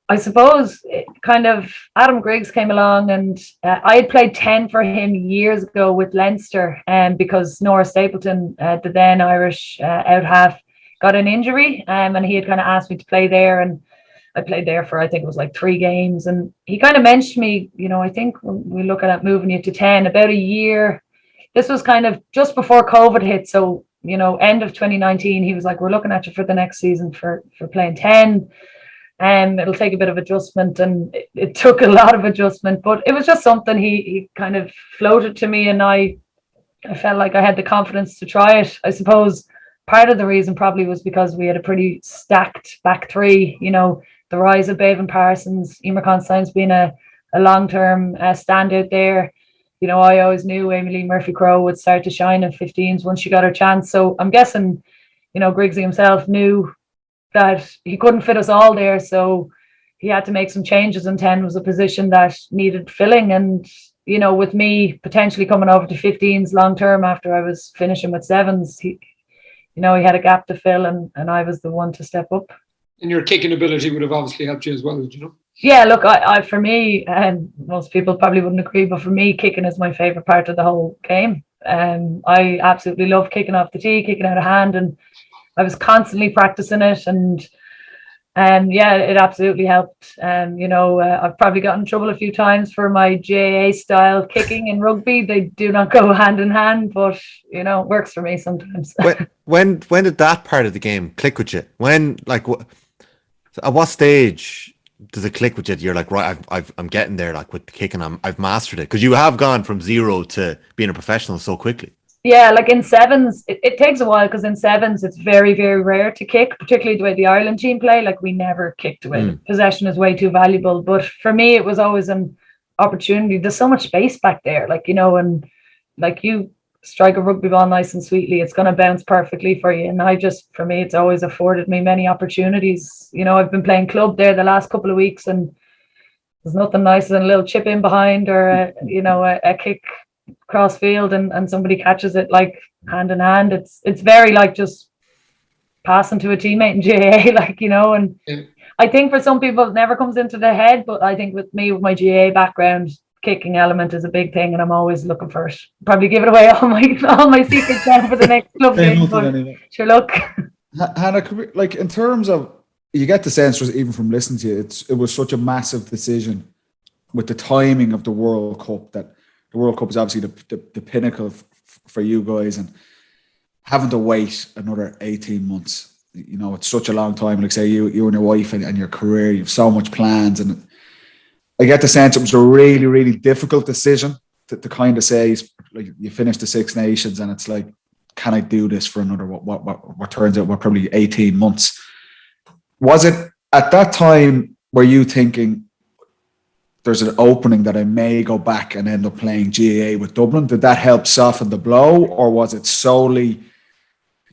I suppose kind of Adam Griggs came along, and I had played 10 for him years ago with Leinster, because Nora Stapleton, the then Irish out half, got an injury, and he had kind of asked me to play there, and I played there for, I think it was like 3 games, and he kind of mentioned me, you know, I think we're looking at moving you to 10 about a year. This was kind of just before COVID hit, so you know, end of 2019, he was like, we're looking at you for the next season for playing 10. It'll take a bit of adjustment, and it took a lot of adjustment, but it was just something he kind of floated to me, and I felt like I had the confidence to try it. I suppose part of the reason probably was because we had a pretty stacked back three, you know, the rise of Bevan Parsons, Emer Constance being a long-term standout there. You know, I always knew Amy Lee Murphy-Crowe would start to shine in 15s once she got her chance. So I'm guessing, you know, Griggsy himself knew that he couldn't fit us all there, so he had to make some changes, and 10 was a position that needed filling. And you know, with me potentially coming over to 15s long term after I was finishing with 7s, he had a gap to fill, and I was the one to step up. And your kicking ability would have obviously helped you as well, you know. Yeah, look, I for me, most people probably wouldn't agree, but for me, kicking is my favorite part of the whole game. I absolutely love kicking off the tee, kicking out of hand, and I was constantly practicing it, and yeah, it absolutely helped. You know, I've probably gotten in trouble a few times for my GAA style kicking in rugby. They do not go hand in hand, but you know, it works for me sometimes. When did that part of the game click with you? When, like, at what stage does it click with you? You're like, right, I'm getting there, like with the kicking, I've mastered it, because you have gone from zero to being a professional so quickly. Yeah, like in 7s, it takes a while, because in 7s it's very, very rare to kick, particularly the way the Ireland team play. Like we never kicked away. Possession is way too valuable. But for me, it was always an opportunity. There's so much space back there, like, you know, and like you strike a rugby ball nice and sweetly, it's going to bounce perfectly for you. And for me, it's always afforded me many opportunities. You know, I've been playing club there the last couple of weeks, and there's nothing nicer than a little chip in behind, or a kick cross field and somebody catches it like hand in hand. It's very like just passing to a teammate in GAA, like, you know. And I think for some people it never comes into their head, but I think with me, with my GAA background, kicking element is a big thing, and I'm always looking for it. Probably giving away all my secrets now for the next club game, but anyway. Sure, look. Hannah, like, in terms of, you get the sense, even from listening to you, it was such a massive decision with the timing of the World Cup, that the World Cup is obviously the pinnacle for you guys, and having to wait another 18 months, you know, it's such a long time. Like, say you and your wife and your career, you have so much plans, and I get the sense it was a really, really difficult decision to kind of say, like, you finish the Six Nations and it's like, can I do this for another, what turns out, probably 18 months? Was it at that time, were you thinking there's an opening that I may go back and end up playing GAA with Dublin? Did that help soften the blow, or was it solely,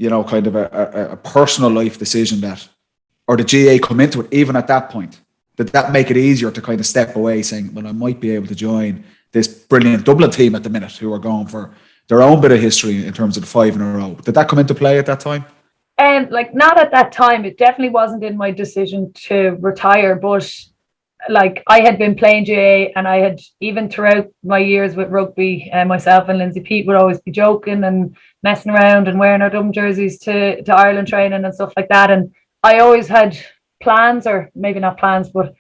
kind of a personal life decision or did GAA come into it even at that point? Did that make it easier to kind of step away, saying, well, I might be able to join this brilliant Dublin team at the minute who are going for their own bit of history in terms of the 5 in a row? Did that come into play at that time? Not at that time. It definitely wasn't in my decision to retire, but I had been playing GAA, and I had, even throughout my years with rugby, myself and Lindsay Pete would always be joking and messing around and wearing our Dublin jerseys to Ireland training and stuff like that. And I always had plans, or maybe not plans, but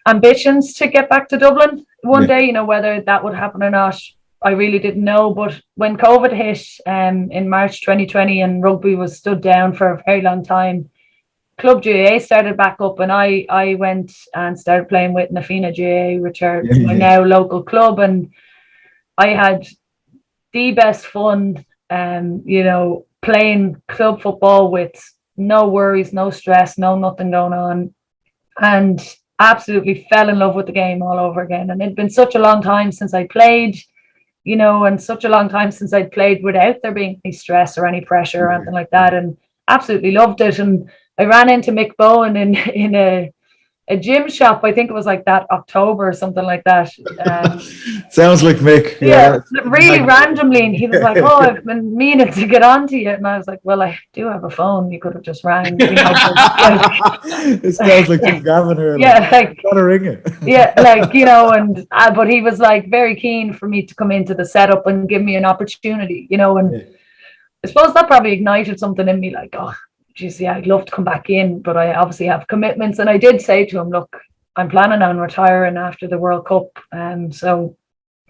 ambitions to get back to Dublin one day. Whether that would happen or not, I really didn't know. But when COVID hit in March 2020 and rugby was stood down for a very long time, Club GAA started back up, and I went and started playing with Nafina GAA, which are my now local club, and I had the best fun, playing club football with no worries, no stress, no nothing going on, and absolutely fell in love with the game all over again. And it'd been such a long time since I played, and such a long time since I'd played without there being any stress or any pressure or anything like that, and absolutely loved it. And I ran into Mick Bowen in a gym shop. I think it was like that October or something like that. Sounds like Mick. Yeah, really randomly. And he was like, "Oh, I've been meaning to get onto you." And I was like, "Well, I do have a phone. You could have just rang." It sounds like Jim Gavin here. Gotta ring it. And but he was like very keen for me to come into the setup and give me an opportunity, and I suppose that probably ignited something in me, like, oh, geez, yeah, I'd love to come back in, but I obviously have commitments. And I did say to him, look, I'm planning on retiring after the World Cup. So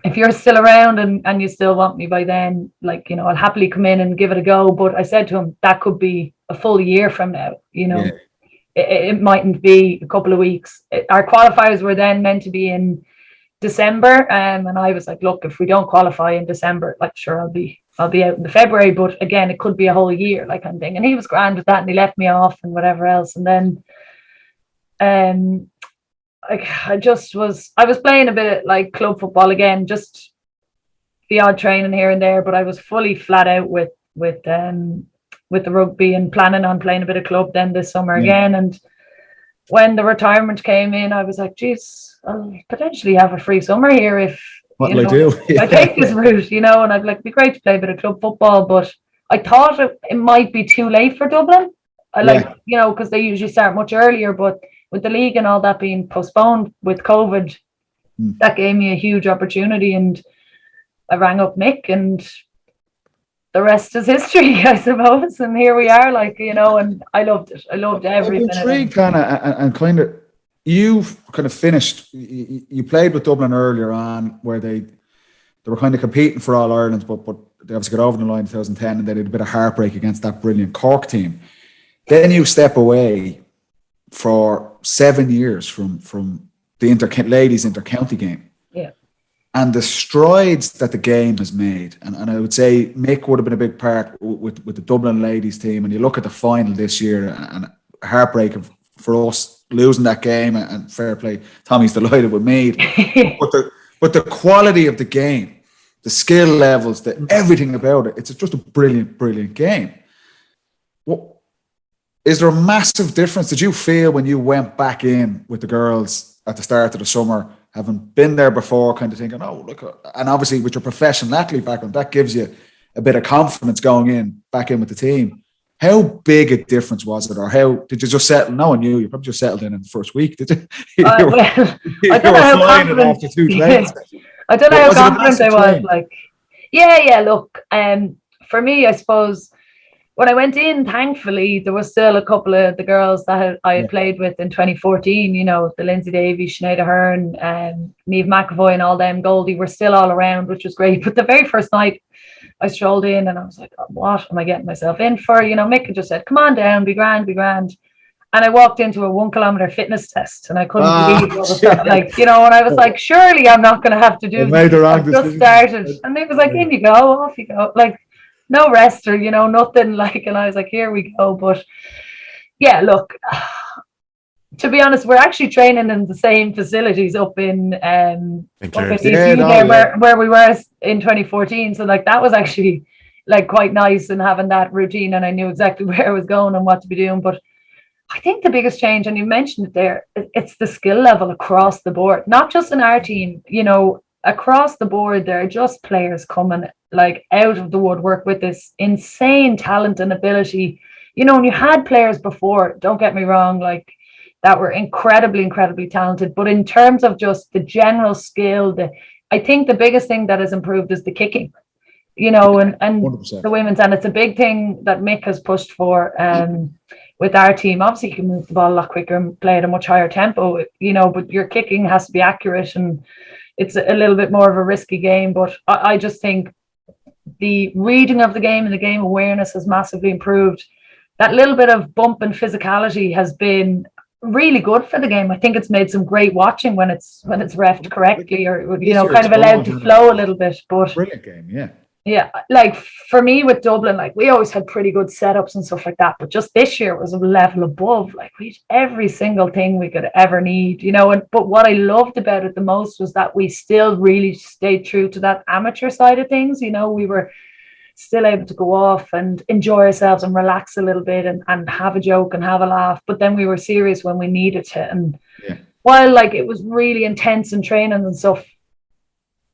if you're still around and you still want me by then, I'll happily come in and give it a go. But I said to him, that could be a full year from now, It mightn't be a couple of weeks. Our qualifiers were then meant to be in December. And I was like, look, if we don't qualify in December, sure, I'll be out in the February, but again, it could be a whole year, kind of thing. And he was grand with that, and he left me off and whatever else. And then I was playing a bit of club football again, just the odd training here and there, but I was fully flat out with the rugby and planning on playing a bit of club then this summer again. And when the retirement came in, I was like, geez, I'll potentially have a free summer here if I do. I take this route, and I'd it'd be great to play a bit of club football, but I thought it might be too late for Dublin. Because they usually start much earlier, but with the league and all that being postponed with COVID, that gave me a huge opportunity. And I rang up Mick, and the rest is history, I suppose. And here we are, and I loved it. I loved everything. I'm intrigued, Hannah, and kind of, you've kind of finished, you played with Dublin earlier on, where they were kind of competing for All Ireland, but they obviously got over the line in 2010, and they did a bit of heartbreak against that brilliant Cork team. Then you step away for 7 years from the ladies inter-county game. Yeah. And the strides that the game has made, and I would say Mick would have been a big part with the Dublin ladies team, and you look at the final this year, and heartbreak for us losing that game, and fair play, Tommy's delighted with Meath. but the quality of the game, the skill levels, everything about it, it's just a brilliant game. Is there a massive difference? Did you feel when you went back in with the girls at the start of the summer, having been there before, kind of thinking, oh, look, and obviously with your professional athlete background, that gives you a bit of confidence going back in with the team. How big a difference was it, or how did you just settle? No one knew. You probably just settled in the first week, did you? I don't know how confident. After 2 trains. I don't know how confident I was. Look, for me, I suppose when I went in, thankfully, there was still a couple of the girls that I had played with in 2014. The Lindsay Davies, Sinead Ahern, Niamh McAvoy, and all them. Goldie were still all around, which was great. But the very first night, I strolled in and I was like, what am I getting myself in for? Mick had just said, come on down, be grand. And I walked into a 1 kilometer fitness test, and I couldn't believe what was that. And I was like, surely I'm not going to have to do this. Made the wrong decision. Just started. And it was like, in you go, off you go. no rest or, nothing like, and I was like, here we go. But yeah, look, to be honest, we're actually training in the same facilities up in ECU there, where we were in 2014. So like that was actually like quite nice, and having that routine, and I knew exactly where I was going and what to be doing. But I think the biggest change, and you mentioned it there, it's the skill level across the board, not just in our team, across the board. There are just players coming like out of the woodwork with this insane talent and ability. And you had players before, don't get me wrong, like that were incredibly, incredibly talented. But in terms of just the general skill, I think the biggest thing that has improved is the kicking, and 100%. The women's, and it's a big thing that Mick has pushed for with our team. Obviously, you can move the ball a lot quicker and play at a much higher tempo, but your kicking has to be accurate, and it's a little bit more of a risky game. But I just think the reading of the game and the game awareness has massively improved. That little bit of bump and physicality has been really good for the game. I think it's made some great watching when it's reffed correctly, or kind of allowed to flow a little bit. But brilliant game, yeah, like for me with Dublin, like we always had pretty good setups and stuff like that, but just this year was a level above. Like we had every single thing we could ever need, but what I loved about it the most was that we still really stayed true to that amateur side of things. We were still able to go off and enjoy ourselves and relax a little bit and have a joke and have a laugh, but then we were serious when we needed to. And while like it was really intense in training and stuff,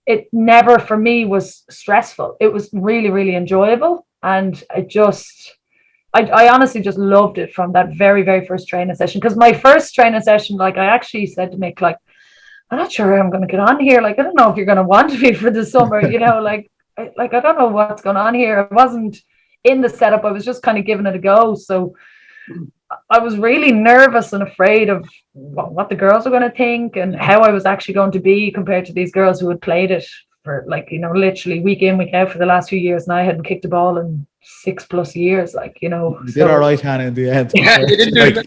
it never for me was stressful. It was really, really enjoyable, and I honestly just loved it from that very, very first training session. Because my first training session, like I actually said to Mick, like, I'm not sure how I'm going to get on here. Like, I don't know if you're going to want me for the summer, like I don't know what's going on here. I wasn't in the setup. I was just kind of giving it a go. So I was really nervous and afraid of what the girls were going to think and how I was actually going to be compared to these girls who had played it for literally week in, week out for the last few years. And I hadn't kicked a ball in 6+ years, You did all right, Hannah, in the end. Yeah,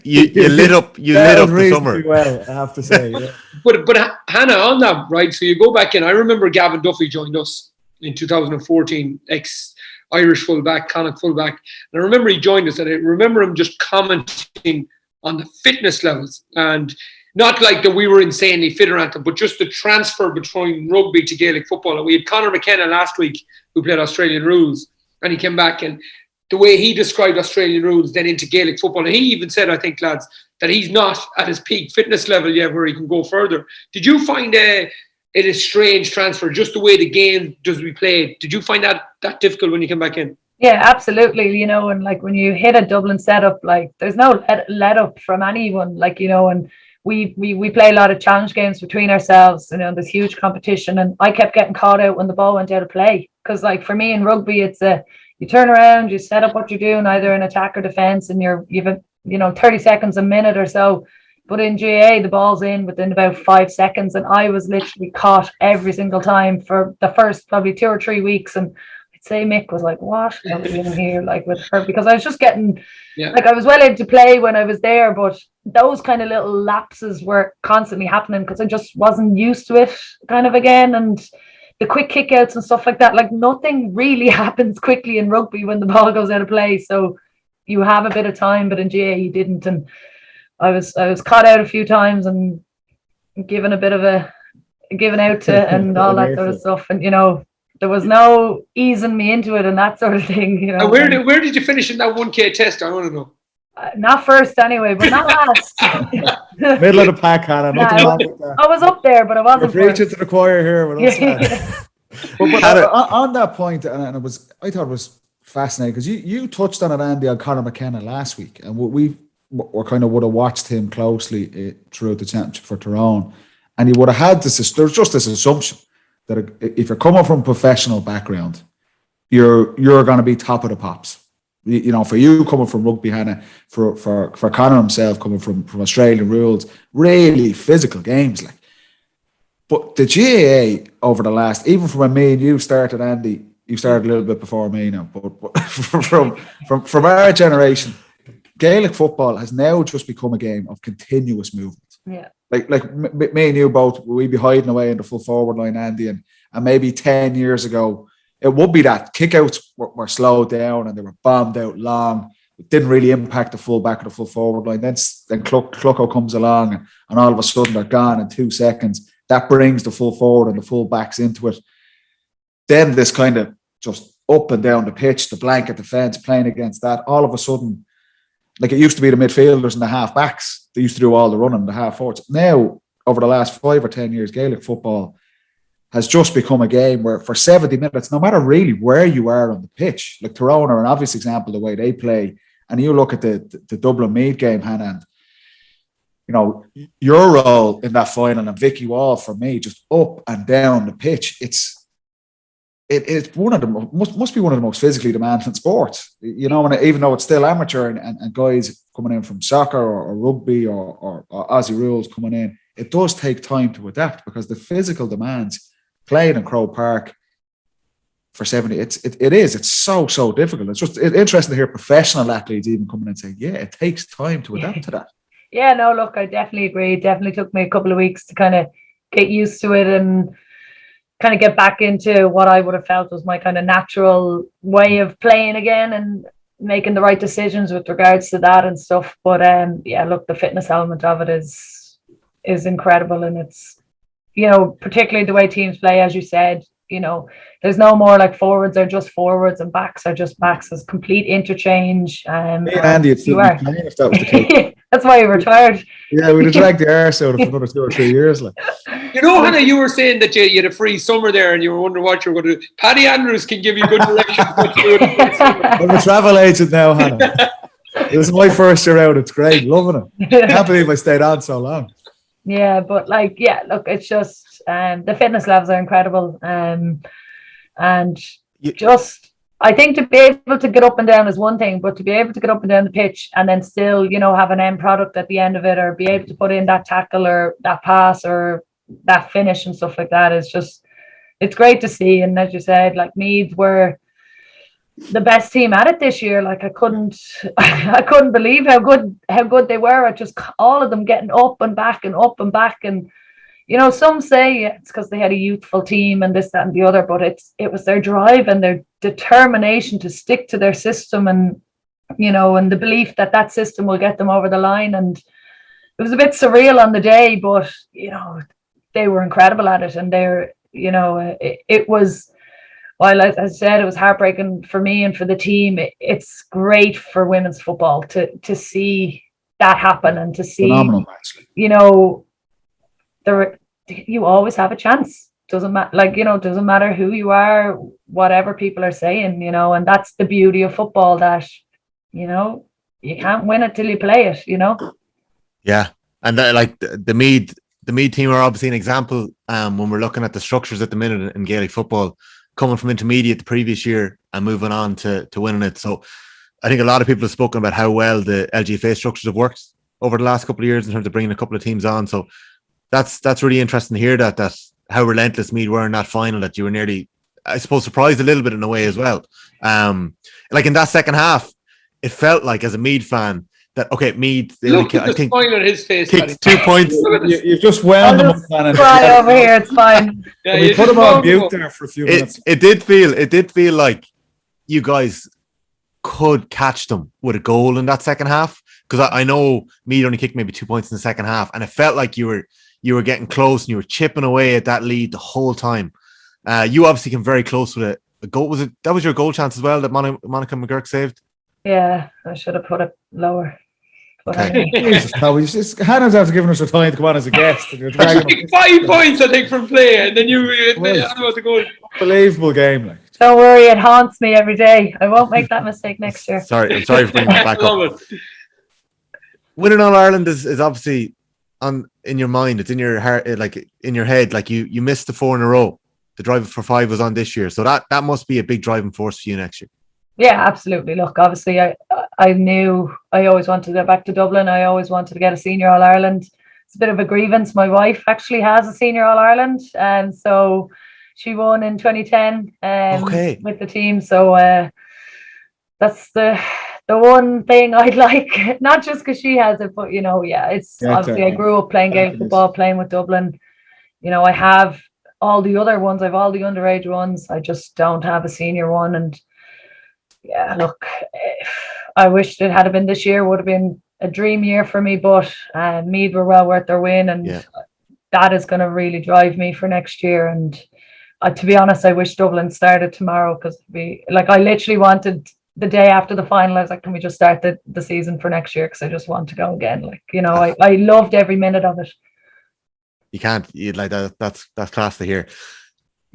you lit up the summer. Well, I have to say. Yeah. But Hannah, on that, right? So you go back in. I remember Gavin Duffy joined us in 2014, ex-Irish fullback, Connacht fullback. And I remember he joined us, and I remember him just commenting on the fitness levels, and not like that we were insanely fit or anything, but just the transfer between rugby to Gaelic football. And we had Conor McKenna last week, who played Australian rules, and he came back, and the way he described Australian rules then into Gaelic football, and he even said, I think, lads, that he's not at his peak fitness level yet where he can go further. Did you find it a strange transfer, just the way the game does be played? Did you find that difficult when you came back in? Yeah, absolutely. And like when you hit a Dublin setup, like there's no let up from anyone, and we play a lot of challenge games between ourselves, there's huge competition, and I kept getting caught out when the ball went out of play. Because like for me in rugby, it's you turn around, you set up what you're doing, either in attack or defense, and you've 30 seconds, a minute or so. But in GAA, the ball's in within about 5 seconds, and I was literally caught every single time for the first probably 2 or 3 weeks. And I'd say Mick was like, what are we doing here, like with her? Because I was just getting, like I was well able to play when I was there, but those kind of little lapses were constantly happening because I just wasn't used to it kind of again. And the quick kickouts and stuff like that, like nothing really happens quickly in rugby when the ball goes out of play. So you have a bit of time, but in GAA you didn't. And I was caught out a few times and given out to and all that sort of stuff. And there was no easing me into it and that sort of thing. And where did you finish in that 1K test? I want to know. Not first anyway, but not last. Middle of the pack, Hannah. Nothing wrong with that. I was up there, but I wasn't. You're preaching to the choir here with us. But on that point, and I thought it was fascinating because you touched on it, Andy, on Conor McKenna last week, and we kind of would have watched him closely throughout the championship for Tyrone, and he would have had this. There's just this assumption that if you're coming from a professional background, you're going to be top of the pops. For you coming from rugby, Hannah, for Conor himself coming from Australian rules, really physical games like. But the GAA over the last, even from when me and you started, Andy, you started a little bit before me now, but from our generation, Gaelic football has now just become a game of continuous movement. Yeah. Like me and you both, we'd be hiding away in the full forward line, Andy, and maybe 10 years ago, it would be that kickouts were slowed down and they were bombed out long. It didn't really impact the full back or the full forward line. Then Clucko comes along and all of a sudden they're gone in 2 seconds. That brings the full forward and the full backs into it. Then this kind of just up and down the pitch, the blanket defence, playing against that. All of a sudden, like it used to be the midfielders and the half backs, they used to do all the running, the half forwards. Now, over the last 5 or 10 years, Gaelic football has just become a game where for 70 minutes, no matter really where you are on the pitch, like Tyrone are an obvious example of the way they play. And you look at the Dublin Meath game, Hannah, and you know, your role in that final and Vicky Wall for me, just up and down the pitch. It's one of the must be one of the most physically demanding sports. You know, and even though it's still amateur and guys coming in from soccer or rugby or Aussie rules coming in, it does take time to adapt because the physical demands playing in Croke Park for 70, it's so difficult. It's just interesting to hear professional athletes even coming in and saying, yeah, it takes time to adapt to that. Yeah, no, look, I definitely agree. It definitely took me a couple of weeks to kind of get used to it and kind of get back into what I would have felt was my kind of natural way of playing again and making the right decisions with regards to that and stuff. But yeah, look, the fitness element of it is incredible, and it's, you know, particularly the way teams play, as you said, you know, there's no more like forwards are just forwards and backs are just backs. There's complete interchange. Andy, it's you are. If that was the case. That's why you retired. Yeah, we'd have dragged the arse out of another 2 or 3 years. Like. You know, Hannah, you were saying that you had a free summer there and you were wondering what you were going to do. Paddy Andrews can give you good direction. I'm a travel agent now, Hannah. This is my first year out. It's great. Loving it. Can't believe I stayed on so long. Yeah, but like, yeah, look, it's just the fitness levels are incredible. And just, I think to be able to get up and down is one thing, but to be able to get up and down the pitch and then still, you know, have an end product at the end of it, or be able to put in that tackle or that pass or that finish and stuff like that is just, it's great to see. And as you said, like Meath were the best team at it this year. Like I couldn't believe how good they were at just all of them getting up and back and up and back. And you know, some say it's because they had a youthful team and this, that, and the other, but it was their drive and their determination to stick to their system, and you know, and the belief that that system will get them over the line. And it was a bit surreal on the day, but you know, they were incredible at it, and they're, you know, it was. While as I said, it was heartbreaking for me and for the team. It's great for women's football to see that happen and to see, phenomenal, you know, you always have a chance. Doesn't matter, like, you know, doesn't matter who you are, whatever people are saying, you know, and that's the beauty of football, that, you know, you can't win it till you play it, you know. Yeah, and like the Meath team are obviously an example when we're looking at the structures at the minute in Gaelic football, coming from intermediate the previous year and moving on to winning it. So I think a lot of people have spoken about how well the LGFA structures have worked over the last couple of years in terms of bringing a couple of teams on. So that's really interesting to hear that how relentless Meath were in that final, that you were nearly, I suppose, surprised a little bit in a way as well. Like in that second half, it felt like as a Meath fan that, okay, Meath, look at the smile on his face, kicked 2 points. You've just wound them up, man. Cry over here, it's fine. Yeah, we put him on mute there for a few minutes. It did feel like you guys could catch them with a goal in that second half, because I know Meath only kicked maybe 2 points in the second half, and it felt like you were getting close and you were chipping away at that lead the whole time. You obviously came very close with a goal. That was your goal chance as well that Monica McGurk saved? Yeah, I should have put it lower. Okay. Jesus, Hannah's after giving us her time to come on as a guest. And you're dragging 5 points, I think, from play, and then you about the goal. Unbelievable game, like. Don't worry, it haunts me every day. I won't make that mistake next year. I'm sorry for bringing that back up. Winning All Ireland is obviously in your mind. It's in your heart, like in your head. Like you missed the 4 in a row. The drive for 5 was on this year, so that must be a big driving force for you next year. Yeah, absolutely. Look, obviously, I knew I always wanted to go back to Dublin. I always wanted to get a senior All Ireland. It's a bit of a grievance. My wife actually has a senior All Ireland, and so she won in 2010 with the team. So that's the one thing I'd like, not just because she has it, but you know, obviously I grew up playing Gaelic football, playing with Dublin. You know, I have all the other ones. I've all the underage ones. I just don't have a senior one. And yeah, look, I wish it had been this year. Would have been a dream year for me, but Meath were well worth their win, and that is going to really drive me for next year. And to be honest, I wish Dublin started tomorrow, because I literally wanted the day after the final, I was like, can we just start the season for next year, because I just want to go again. I loved every minute of it. You can't, like that. That's class to hear.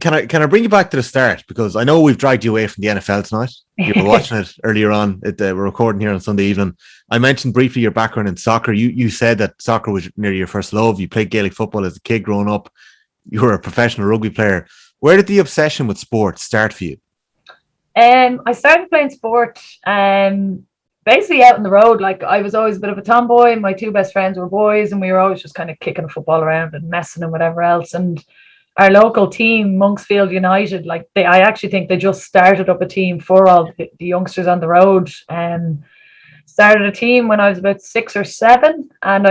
Can I bring you back to the start, because I know we've dragged you away from the NFL tonight. You were watching it earlier on. We're recording here on Sunday evening. I mentioned briefly your background in soccer. You said that soccer was nearly your first love. You played Gaelic football as a kid growing up. You were a professional rugby player. Where did the obsession with sport start for you? I started playing sport basically out on the road. Like, I was always a bit of a tomboy. My two best friends were boys, and we were always just kind of kicking the football around and messing and whatever else. And our local team, Monksfield United, I actually think they just started up a team for all the youngsters on the road. Started a team when I was about 6 or 7, and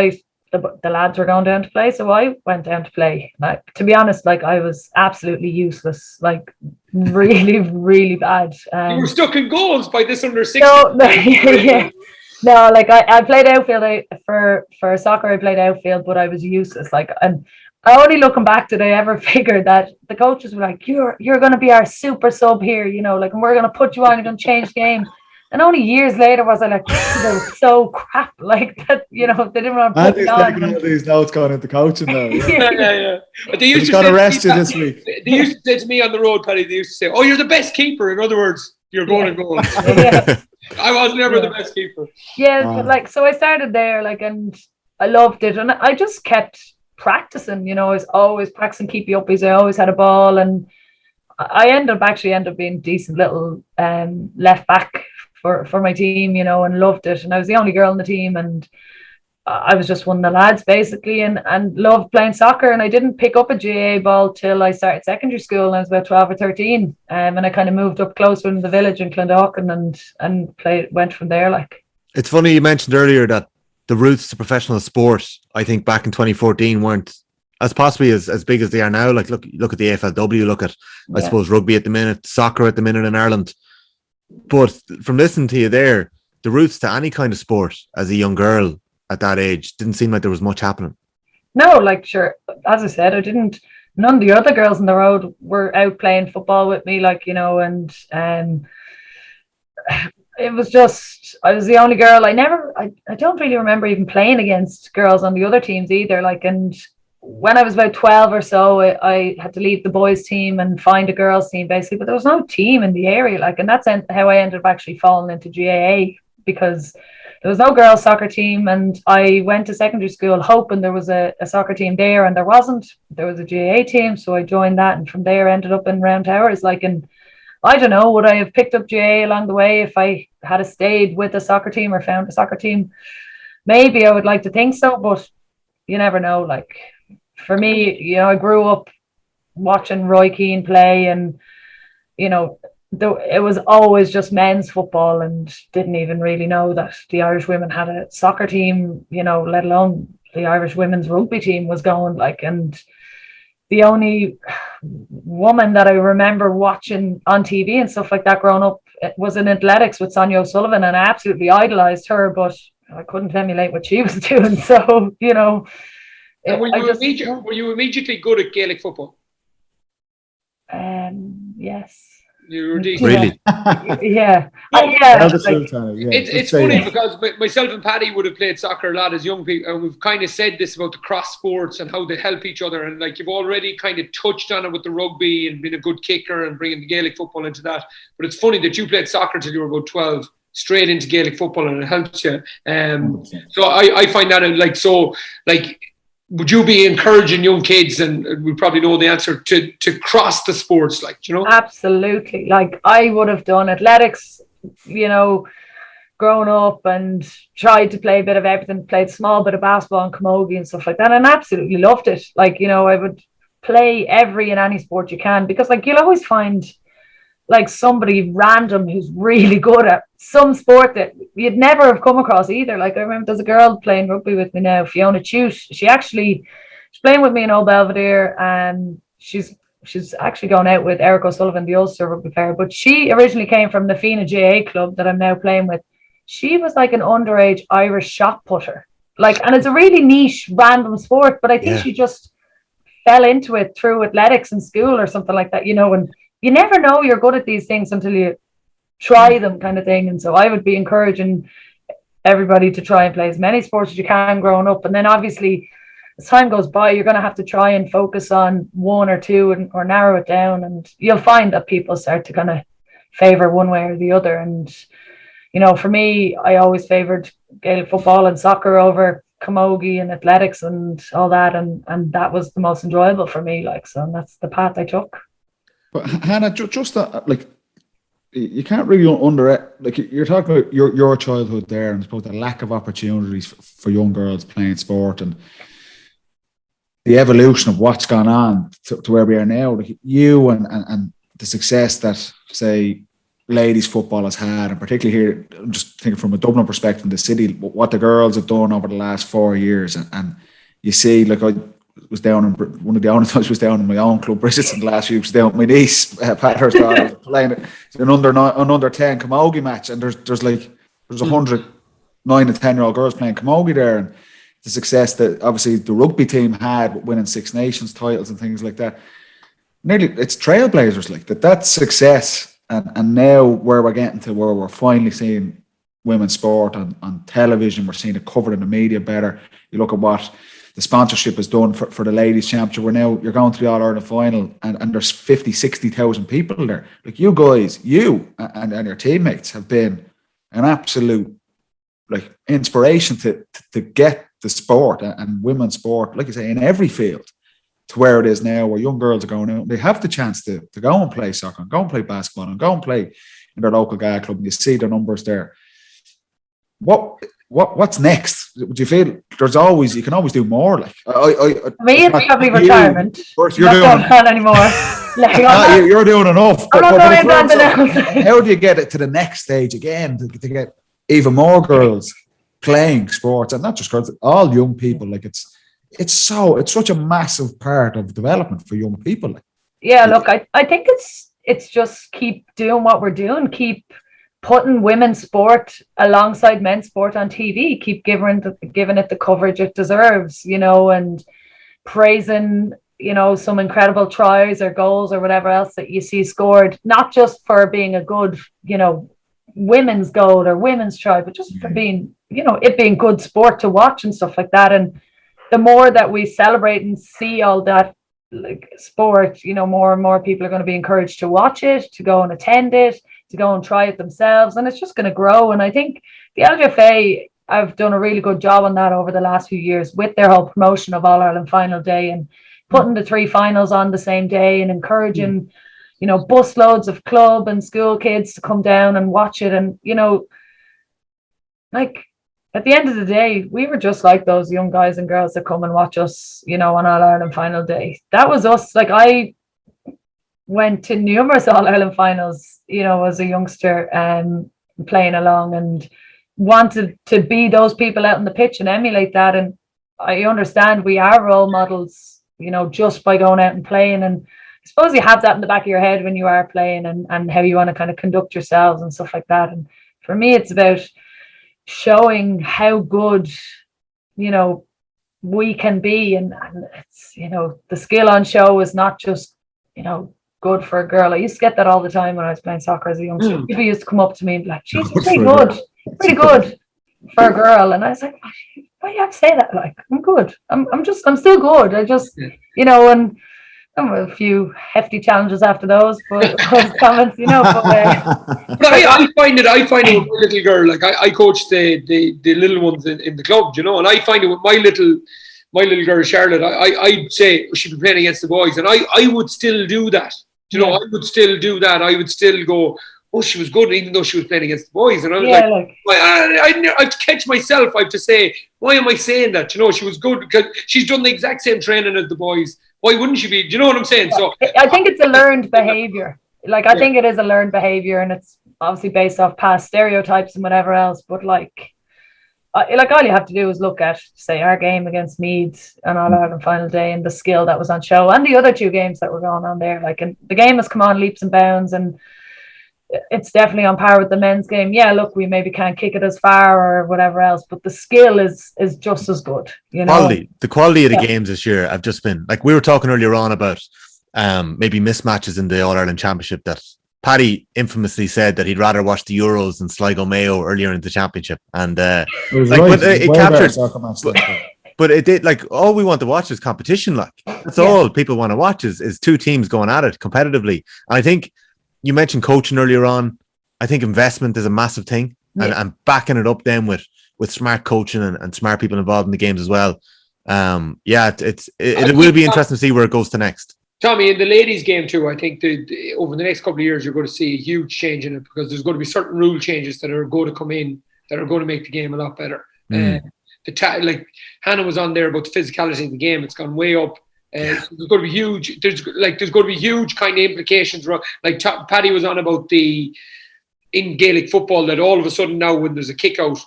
the lads were going down to play, so I went down to play. To be honest, I was absolutely useless, really, really bad. You were stuck in goals by this under 16. No, yeah. No, I played outfield for soccer. I played outfield, but I was useless. And only looking back did I ever figure that the coaches were like, you're going to be our super sub here, and we're going to put you on, you're going to change the game. And only years later was I like, they were so crap, that, they didn't want to put me on. Taking all these notes going into coaching now. Yeah. But they used to got arrested this week. They used to say to me on the road, Paddy, they used to say, oh, you're the best keeper. In other words, you're going and going. Yeah. I was never the best keeper. Yeah, but so I started there, and I loved it. And I just kept practicing, I was always practicing keepy uppies. I always had a ball, and I ended up being decent little left back for my team, and loved it. And I was the only girl on the team, and I was just one of the lads basically, and loved playing soccer. And I didn't pick up a GAA ball till I started secondary school, and I was about 12 or 13. And I kind of moved up closer in the village in Clondalkin and went from there. It's funny you mentioned earlier that the roots to professional sport, I think back in 2014, weren't as possibly as big as they are now. Look at the AFLW, look at, I suppose, rugby at the minute, soccer at the minute in Ireland. But from listening to you there, the roots to any kind of sport as a young girl at that age didn't seem like there was much happening. No, sure, as I said, none of the other girls on the road were out playing football with me, and it was just, I was the only girl. I don't really remember even playing against girls on the other teams either. And when I was about 12 or so, I had to leave the boys team and find a girls team basically, but there was no team in the area. And that's how I ended up actually falling into GAA, because there was no girls soccer team. And I went to secondary school hoping there was a soccer team there, and there wasn't. There was a GAA team, so I joined that, and from there ended up in Round Towers. And I don't know, would I have picked up GAA along the way if I had stayed with a soccer team or found a soccer team? Maybe. I would like to think so, but you never know. For me, I grew up watching Roy Keane play, and it was always just men's football, and didn't even really know that the Irish women had a soccer team, let alone the Irish women's rugby team was going. And the only woman that I remember watching on TV and stuff like that growing up was in athletics with Sonia O'Sullivan, and I absolutely idolized her, but I couldn't emulate what she was doing. So, And were you immediately good at Gaelic football? Yes. You were decent. Really? Yeah. It's funny because myself and Paddy would have played soccer a lot as young people, and we've kind of said this about the cross sports and how they help each other. And you've already kind of touched on it with the rugby and being a good kicker and bringing the Gaelic football into that. But it's funny that you played soccer till you were about 12, straight into Gaelic football, and it helps you. So I find that would you be encouraging young kids, and we probably know the answer, to cross the sports, Absolutely. I would have done athletics, growing up, and tried to play a bit of everything, played small bit of basketball and camogie and stuff like that, and absolutely loved it. I would play every and any sport you can, because you'll always find somebody random who's really good at some sport that you'd never have come across either. I remember there's a girl playing rugby with me now, Fiona Chute. She's playing with me in Old Belvedere, and she's she's actually gone out with Eric O'Sullivan, the Ulster rugby player, but she originally came from the Fina GA club that I'm now playing with. She was like an underage Irish shot putter. Like, and it's a really niche, random sport, but I think she just fell into it through athletics in school or something like that, you know, and you never know you're good at these things until you try them, kind of thing. And so I would be encouraging everybody to try and play as many sports as you can growing up. And then obviously as time goes by, you're going to have to try and focus on one or two or narrow it down. And you'll find that people start to kind of favor one way or the other. And, you know, for me, I always favored Gaelic football and soccer over camogie and athletics and all that. And that was the most enjoyable for me. Like, so that's the path I took. But Hannah, just that, like, you can't really like you're talking about your childhood there, and about the lack of opportunities for young girls playing sport and the evolution of what's gone on to where we are now. Like you and the success that, say, ladies football has had, and particularly here, I'm just thinking from a Dublin perspective in the city, what the girls have done over the last 4 years, and you see, like, I was down in one of the only times I was down in my own club, Bridgeton, the last few weeks, down with my niece, Patter's daughter, playing an under 10 camogie match, and there's 100 9 and 10-year-old girls playing camogie there, and the success that obviously the rugby team had, winning Six Nations titles and things like that. Nearly, it's trailblazers like that. That's success, and now where we're getting to, where we're finally seeing women's sport on television, we're seeing it covered in the media better. You look at what the sponsorship has done for the ladies' championship. We're now, you're going to the All-Ireland final, and there's 50, 60,000 people there. Like, you guys, you and your teammates have been an absolute, like, inspiration to get the sport and women's sport, like you say, in every field to where it is now, where young girls are going out. They have the chance to go and play soccer, and go and play basketball, and go and play in their local Gaelic club, and you see the numbers there. What's next? Do you feel you can always do more? Like, I mean, it's probably retirement. You're doing not anymore. Like, you're doing enough. I'm not doing anything else. How do you get it to the next stage again, to get even more girls playing sports, and not just girls, all young people? Like, it's such a massive part of development for young people. Like, yeah, look, I think it's just keep doing what we're doing, keep putting women's sport alongside men's sport on TV, keep giving it the coverage it deserves, you know, and praising, you know, some incredible tries or goals or whatever else that you see scored, not just for being a good, you know, women's goal or women's try, but just for being, you know, it being good sport to watch and stuff like that. And the more that we celebrate and see all that, like, sport, you know, more and more people are going to be encouraged to watch it, to go and attend it, to go and try it themselves, and it's just going to grow. And I think the LGFA have done a really good job on that over the last few years with their whole promotion of All-Ireland final day and putting the 3 finals on the same day and encouraging, you know, bus loads of club and school kids to come down and watch it. And, you know, like, at the end of the day, we were just like those young guys and girls that come and watch us, you know, on All-Ireland final day. That was us. Like, I went to numerous All-Ireland finals, you know, as a youngster, playing along, and wanted to be those people out on the pitch and emulate that. And I understand we are role models, you know, just by going out and playing. And I suppose you have that in the back of your head when you are playing, and how you want to kind of conduct yourselves and stuff like that. And for me, it's about showing how good, you know, we can be. And it's, you know, the skill on show is not just, you know, good for a girl. I used to get that all the time when I was playing soccer as a youngster. People used to come up to me and be like, she's pretty good for a girl. And I was like, why do you have to say that? Like, I'm good. I'm still good. I just, you know, and a few hefty challenges after those, but those comments, you know. But I find it with my little girl. Like, I coach the little ones in the club, you know, and I find it with my little girl Charlotte. I'd say she'd be playing against the boys, and I would still do that. You know, I would still do that. I would still go, oh, she was good, even though she was playing against the boys. And I was I have to catch myself. I have to say, why am I saying that? You know, she was good because she's done the exact same training as the boys. Why wouldn't she be? Do you know what I'm saying? So I think it's a learned behavior. Like, I think it is a learned behavior, and it's obviously based off past stereotypes and whatever else. But, like, like all you have to do is look at, say, our game against Meath on All Ireland final day and the skill that was on show, and the other two games that were going on there. Like, and the game has come on leaps and bounds, and it's definitely on par with the men's game. Yeah, look, we maybe can't kick it as far or whatever else, but the skill is just as good. You know, the quality of the games this year have just been, like we were talking earlier on about maybe mismatches in the All Ireland Championship, that Paddy infamously said that he'd rather watch the Euros than Sligo Mayo earlier in the championship, and it captured. But it did, like, all we want to watch is competition. Like, that's all people want to watch is two teams going at it competitively. And I think you mentioned coaching earlier on. I think investment is a massive thing, and backing it up then with smart coaching and smart people involved in the games as well. It will be interesting to see where it goes to next. Tommy, in the ladies' game too, I think over the next couple of years, you're going to see a huge change in it, because there's going to be certain rule changes that are going to come in that are going to make the game a lot better. Like Hannah was on there about the physicality of the game. It's gone way up. So there's going to be huge. There's going to be huge kind of implications. Like Paddy was on about in Gaelic football, that all of a sudden now when there's a kick out,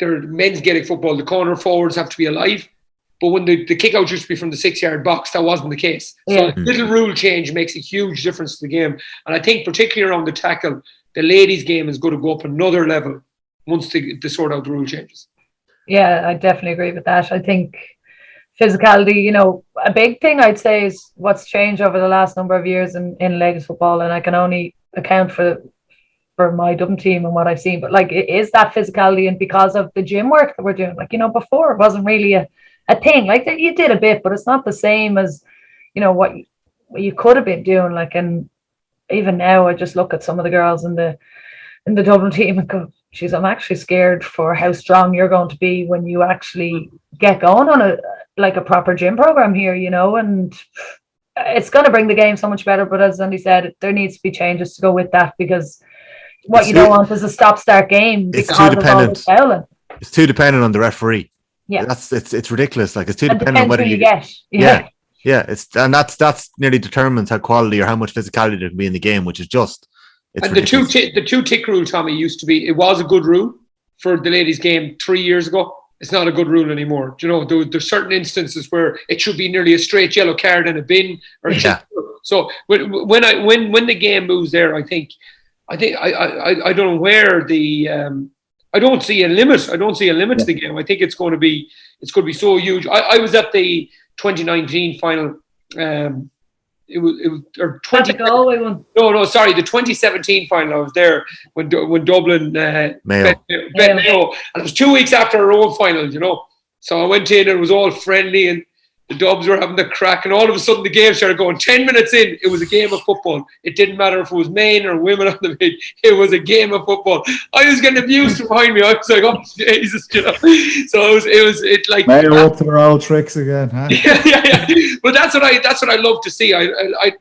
men's Gaelic football, the corner forwards have to be alive. But when the kick out used to be from the 6-yard box, that wasn't the case. So a little rule change makes a huge difference to the game. And I think particularly around the tackle, the ladies' game is going to go up another level once they sort out the rule changes. Yeah, I definitely agree with that. I think physicality, you know, a big thing I'd say is what's changed over the last number of years in ladies football, and I can only account for my Dublin team and what I've seen, but like, it is that physicality, and because of the gym work that we're doing. Like, you know, before it wasn't really a thing. Like, you did a bit, but it's not the same as, you know, what you could have been doing. Like, and even now I just look at some of the girls in the Dublin team and go, geez, I'm actually scared for how strong you're going to be when you actually get going on a proper gym program here, you know. And it's going to bring the game so much better. But as Andy said, there needs to be changes to go with that, because what you don't want is a stop-start game because of all this fouling. It's too dependent on the referee. Yeah, it's ridiculous. Like, it's too dependent on whether you get. That's nearly determines how quality or how much physicality there can be in the game, which is just. And the two tick rule, Tommy, used to be, it was a good rule for the ladies' game 3 years ago. It's not a good rule anymore. Do you know, there's certain instances where it should be nearly a straight yellow card and a bin or so when the game moves there, I don't know where I don't see a limit. I don't see a limit to the game. I think it's going to be so huge. I was at the 2019 final. It was or 20. No, sorry, the 2017 final. I was there when Dublin Mayo. Bet Mayo, and it was 2 weeks after our own final, you know. So I went in and it was all friendly, and the Dubs were having the crack, and all of a sudden the game started going. 10 minutes in, it was a game of football. It didn't matter if it was men or women on the pitch. It was a game of football. I was getting abused from behind me. I was like, oh Jesus, you know. So it like Mayo up to their old tricks again, huh? yeah. But that's what I love to see.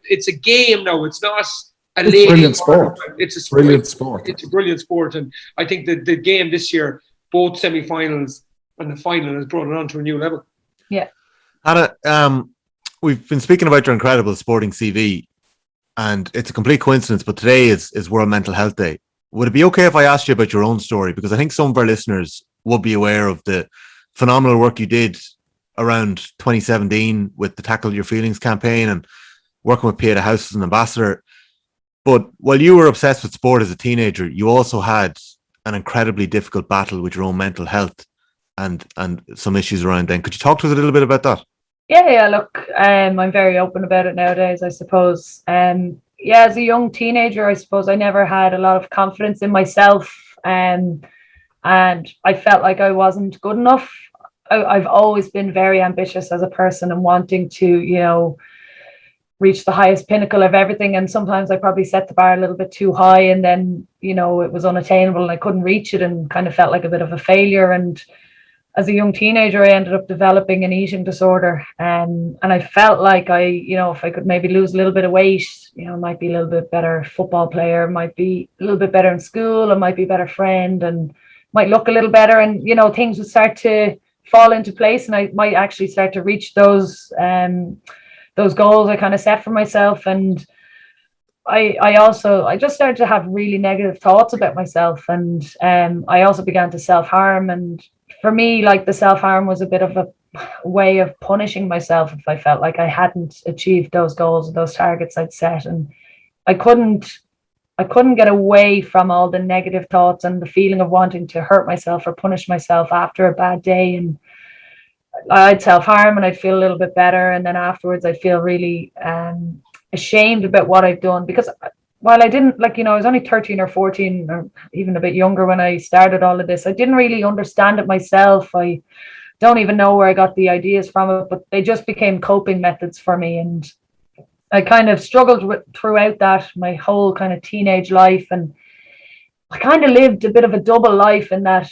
It's a game now. It's not a brilliant sport. It's a brilliant sport. It's a brilliant sport, and I think that the game this year, both semi-finals and the final, has brought it on to a new level. Yeah. Hannah, we've been speaking about your incredible sporting CV, and it's a complete coincidence, but today is World Mental Health Day. Would it be okay if I asked you about your own story? Because I think some of our listeners would be aware of the phenomenal work you did around 2017 with the Tackle Your Feelings campaign and working with Pieta House as an ambassador. But while you were obsessed with sport as a teenager, you also had an incredibly difficult battle with your own mental health and some issues around then. Could you talk to us a little bit about that? Yeah, look, I'm very open about it nowadays, I suppose. As a young teenager, I suppose I never had a lot of confidence in myself, and I felt like I wasn't good enough. I've always been very ambitious as a person and wanting to, you know, reach the highest pinnacle of everything. And sometimes I probably set the bar a little bit too high, and then, you know, it was unattainable and I couldn't reach it and kind of felt like a bit of a failure. And as a young teenager, I ended up developing an eating disorder. And I felt like if I could maybe lose a little bit of weight, you know, I might be a little bit better football player, might be a little bit better in school, I might be a better friend, and might look a little better. And, you know, things would start to fall into place, and I might actually start to reach those goals I kind of set for myself. And I just started to have really negative thoughts about myself, and I also began to self-harm and for me, like, the self-harm was a bit of a way of punishing myself if I felt like I hadn't achieved those goals, those targets I'd set. And I couldn't get away from all the negative thoughts and the feeling of wanting to hurt myself or punish myself after a bad day. And I'd self-harm and I'd feel a little bit better, and then afterwards I'd feel really ashamed about what I've done, because while I didn't, like, I was only 13 or 14 or even a bit younger when I started all of this. I didn't really understand it myself. I don't even know where I got the ideas from it, but they just became coping methods for me. And I kind of struggled throughout that, my whole kind of teenage life. And I kind of lived a bit of a double life in that,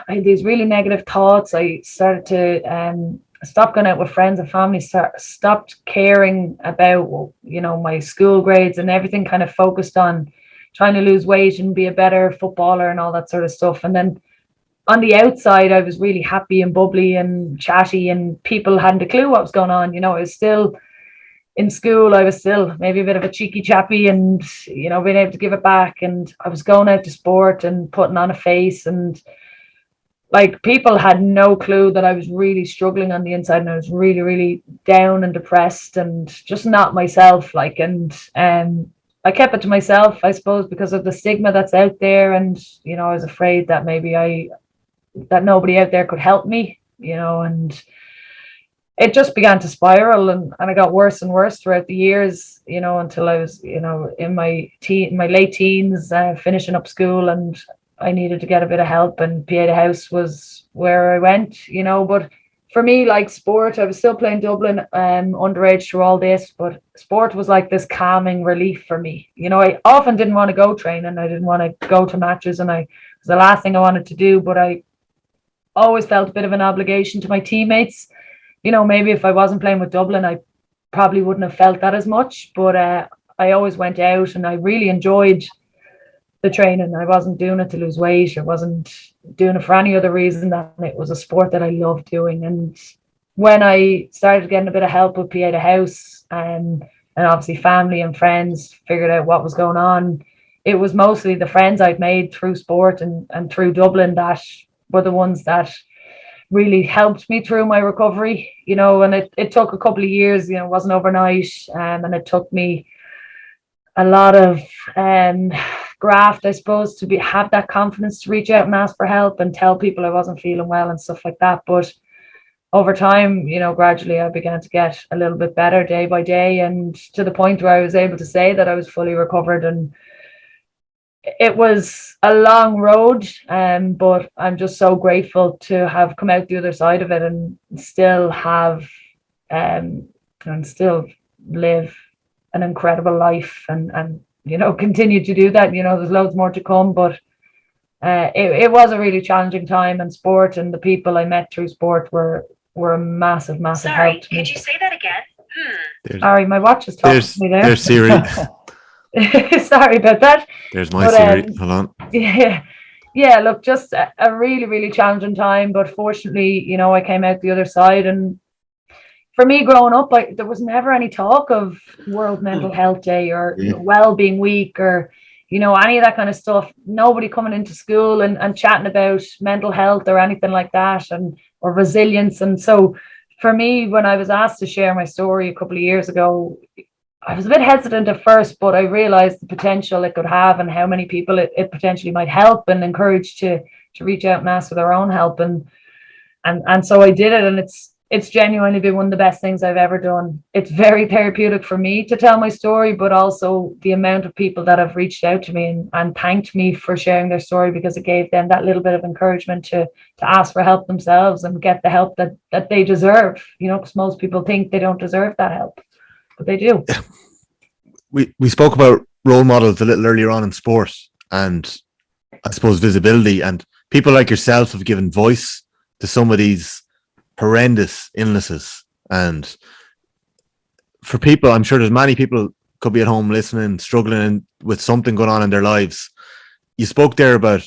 I had these really negative thoughts. I started to stop going out with friends and family, stopped caring about, my school grades, and everything kind of focused on trying to lose weight and be a better footballer and all that sort of stuff. And then on the outside, I was really happy and bubbly and chatty, and people hadn't a clue what was going on. I was still in school. I was still maybe a bit of a cheeky chappy, and, being able to give it back. And I was going out to sport and putting on a face, and like, people had no clue that I was really struggling on the inside, and I was really, really down and depressed and just not myself. Like, and I kept it to myself, I suppose, because of the stigma that's out there. And, I was afraid that maybe that nobody out there could help me, and it just began to spiral, and I got worse and worse throughout the years, until I was, in my late teens, finishing up school, and I needed to get a bit of help, and Pieta House was where I went, but for me, like, sport, I was still playing Dublin underage through all this, but sport was like this calming relief for me. I often didn't want to go training, I didn't want to go to matches, and it was the last thing I wanted to do, but I always felt a bit of an obligation to my teammates. Maybe if I wasn't playing with Dublin, I probably wouldn't have felt that as much, but I always went out, and I really enjoyed the training. I wasn't doing it to lose weight. I wasn't doing it for any other reason than it was a sport that I loved doing. And when I started getting a bit of help with Pieta House, and obviously family and friends figured out what was going on, it was mostly the friends I'd made through sport and through Dublin that were the ones that really helped me through my recovery, and it took a couple of years, it wasn't overnight, and it took me a lot of graft, I suppose, to have that confidence to reach out and ask for help and tell people I wasn't feeling well and stuff like that. But over time, gradually I began to get a little bit better day by day, and to the point where I was able to say that I was fully recovered. And it was a long road, but I'm just so grateful to have come out the other side of it and still have and still live an incredible life and continue to do that. There's loads more to come, but it was a really challenging time, and sport and the people I met through sport were a massive help to me. Could you say that again? Sorry, my watch is talking to me there. There's Siri. Sorry about that. There's my Siri. Hold on. Yeah, look, just a really, really challenging time, but fortunately, I came out the other side. And for me, growing up, there was never any talk of World Mental Health Day or well-being week or any of that kind of stuff. Nobody coming into school and chatting about mental health or anything like that, or resilience. And so for me, when I was asked to share my story a couple of years ago, I was a bit hesitant at first, but I realized the potential it could have and how many people it potentially might help, and encouraged to reach out and ask for their own help. And so I did it, and it's genuinely been one of the best things I've ever done. It's very therapeutic for me to tell my story, but also the amount of people that have reached out to me and thanked me for sharing their story, because it gave them that little bit of encouragement to ask for help themselves and get the help that they deserve, because most people think they don't deserve that help, but they do. We spoke about role models a little earlier on in sport, and I suppose visibility, and people like yourself have given voice to some of these horrendous illnesses. And for people, I'm sure there's many people could be at home listening, struggling with something going on in their lives. You spoke there about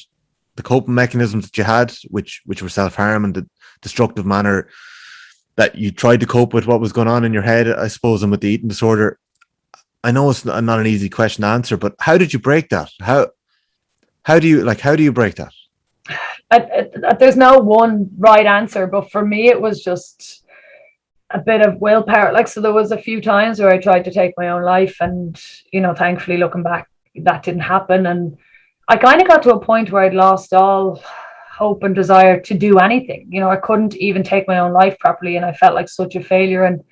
the coping mechanisms that you had, which were self-harm and the destructive manner that you tried to cope with what was going on in your head, I suppose, and with the eating disorder. I know it's not an easy question to answer, but how did you break that? How do you break that? There's no one right answer, but for me, it was just a bit of willpower. Like, so there was a few times where I tried to take my own life, and, you know, thankfully looking back, that didn't happen. And I kind of got to a point where I'd lost all hope and desire to do anything. You know, I couldn't even take my own life properly, and I felt like such a failure. And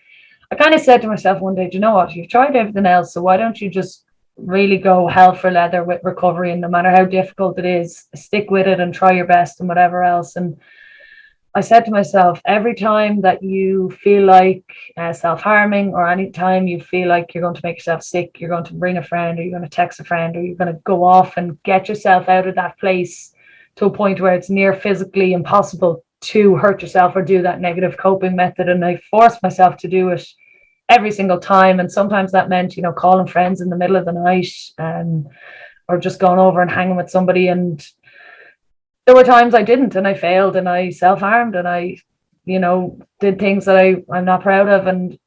I kind of said to myself one day, do you know what? You've tried everything else, so why don't you just really go hell for leather with recovery, and no matter how difficult it is, stick with it and try your best and whatever else. And I said to myself, every time that you feel like self-harming, or any time you feel like you're going to make yourself sick, you're going to ring a friend, or you're going to text a friend, or you're going to go off and get yourself out of that place to a point where it's near physically impossible to hurt yourself or do that negative coping method. And I forced myself to do it every single time. And sometimes that meant, you know, calling friends in the middle of the night, or just going over and hanging with somebody. And there were times I didn't, and I failed, and I self-harmed, and I, you know, did things that I'm not proud of. And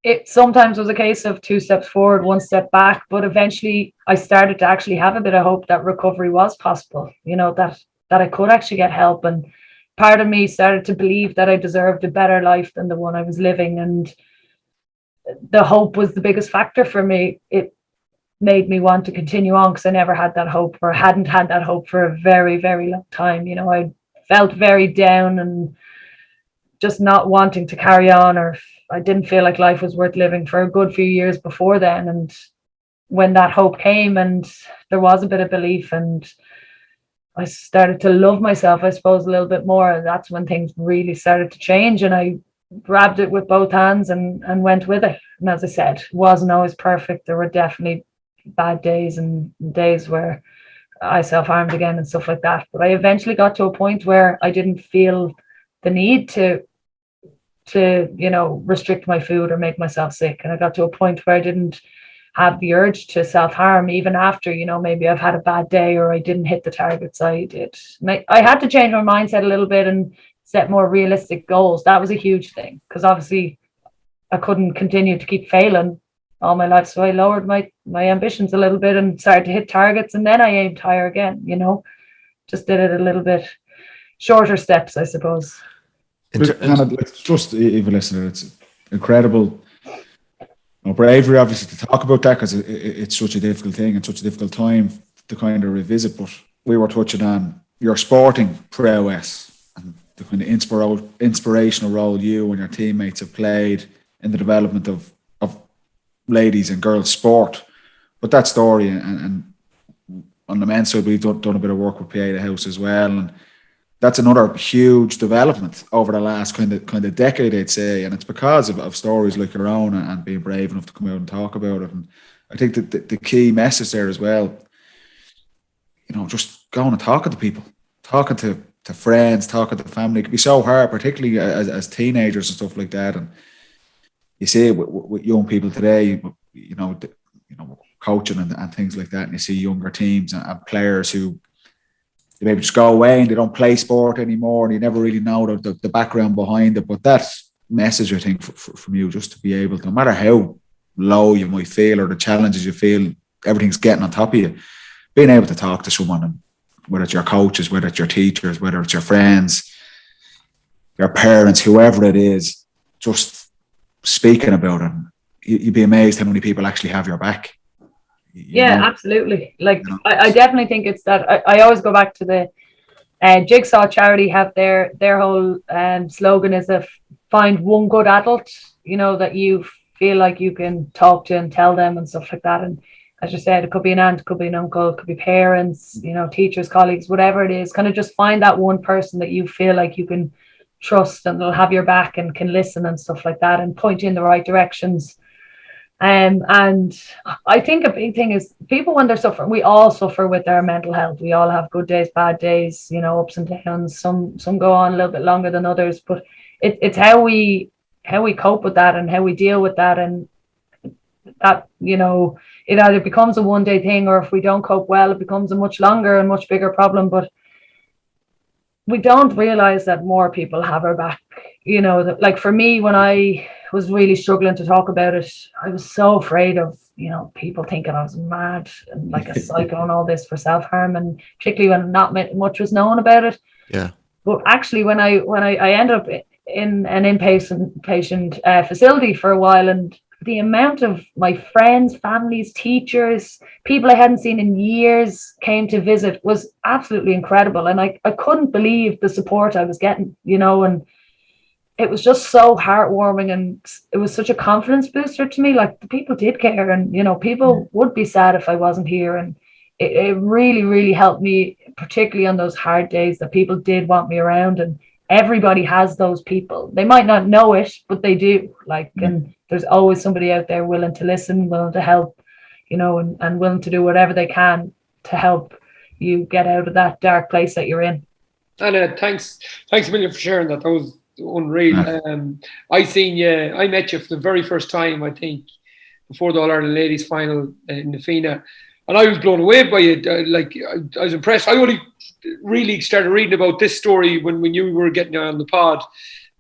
it sometimes was a case of 2 steps forward, 1 step back. But eventually I started to actually have a bit of hope that recovery was possible, you know, that I could actually get help. And part of me started to believe that I deserved a better life than the one I was living. And the hope was the biggest factor for me. It made me want to continue on, because I never had that hope, or hadn't had that hope for a very, very long time. You know, I felt very down and just not wanting to carry on, or I didn't feel like life was worth living for a good few years before then. And when that hope came, and there was a bit of belief, and I started to love myself, I suppose, a little bit more, that's when things really started to change. And I grabbed it with both hands and went with it. And as I said, it wasn't always perfect. There were definitely bad days and days where I self-harmed again and stuff like that. But I eventually got to a point where I didn't feel the need to you know, restrict my food or make myself sick. And I got to a point where I didn't have the urge to self-harm, even after, you know, maybe I've had a bad day or I didn't hit the targets I did. I had to change my mindset a little bit and set more realistic goals. That was a huge thing, because obviously I couldn't continue to keep failing all my life. So I lowered my ambitions a little bit and started to hit targets, and then I aimed higher again, you know, just did it a little bit shorter steps, I suppose. It's just, even listening, it's incredible, you know, bravery, obviously, to talk about that, because it's such a difficult thing and such a difficult time to kind of revisit. But we were touching on your sporting prowess and the kind of inspirational role you and your teammates have played in the development of ladies and girls sport. But that story, and on the men's side, we've done a bit of work with Pieta House as well, and that's another huge development over the last kind of decade, I'd say. And it's because of stories like your own, and being brave enough to come out and talk about it. And I think that the key message there as well, you know, just going and talking to people, talking to friends, talking to family. It can be so hard, particularly as teenagers and stuff like that. And you see it with young people today, you know, coaching and things like that. And you see younger teams and players who they maybe just go away and they don't play sport anymore, and you never really know the background behind it. But that message, I think, from you, just to be able to, no matter how low you might feel or the challenges you feel, everything's getting on top of you, being able to talk to someone, and whether it's your coaches, whether it's your teachers, whether it's your friends, your parents, whoever it is, just speaking about it, you'd be amazed how many people actually have your back. Yeah, absolutely. Like, I definitely think it's that. I always go back to the Jigsaw charity. Have their whole slogan is find one good adult, you know, that you feel like you can talk to and tell them and stuff like that. And as you said, it could be an aunt, it could be an uncle, it could be parents, you know, teachers, colleagues, whatever it is. Kind of just find that one person that you feel like you can trust, and they'll have your back and can listen and stuff like that, and point you in the right directions. And I think a big thing is people, when they're suffering, we all suffer with our mental health. We all have good days, bad days, you know, ups and downs. Some go on a little bit longer than others, but it's how we cope with that and how we deal with that. And that, you know, it either becomes a one-day thing, or if we don't cope well, it becomes a much longer and much bigger problem. But we don't realize that more people have our back you know, like for me, when I was really struggling to talk about it, I was so afraid of, you know, people thinking I was mad and like a psycho and all this for self-harm, and particularly when not much was known about it. Yeah. But actually, when I ended up in an inpatient facility for a while, and the amount of my friends, families, teachers, people I hadn't seen in years came to visit was absolutely incredible. And I couldn't believe the support I was getting, you know, and it was just so heartwarming, and it was such a confidence booster to me. Like, the people did care, and, you know, people would be sad if I wasn't here. And it really, really helped me, particularly on those hard days, that people did want me around. And everybody has those people. They might not know it, but they do. Like, and there's always somebody out there willing to listen, willing to help, you know, and willing to do whatever they can to help you get out of that dark place that you're in. And thanks a million for sharing that. That was unreal. I met you for the very first time, I think, before the All-Ireland Ladies final in the FINA, and I was blown away by it. I was impressed. I only really started reading about this story when we knew we were getting on the pod,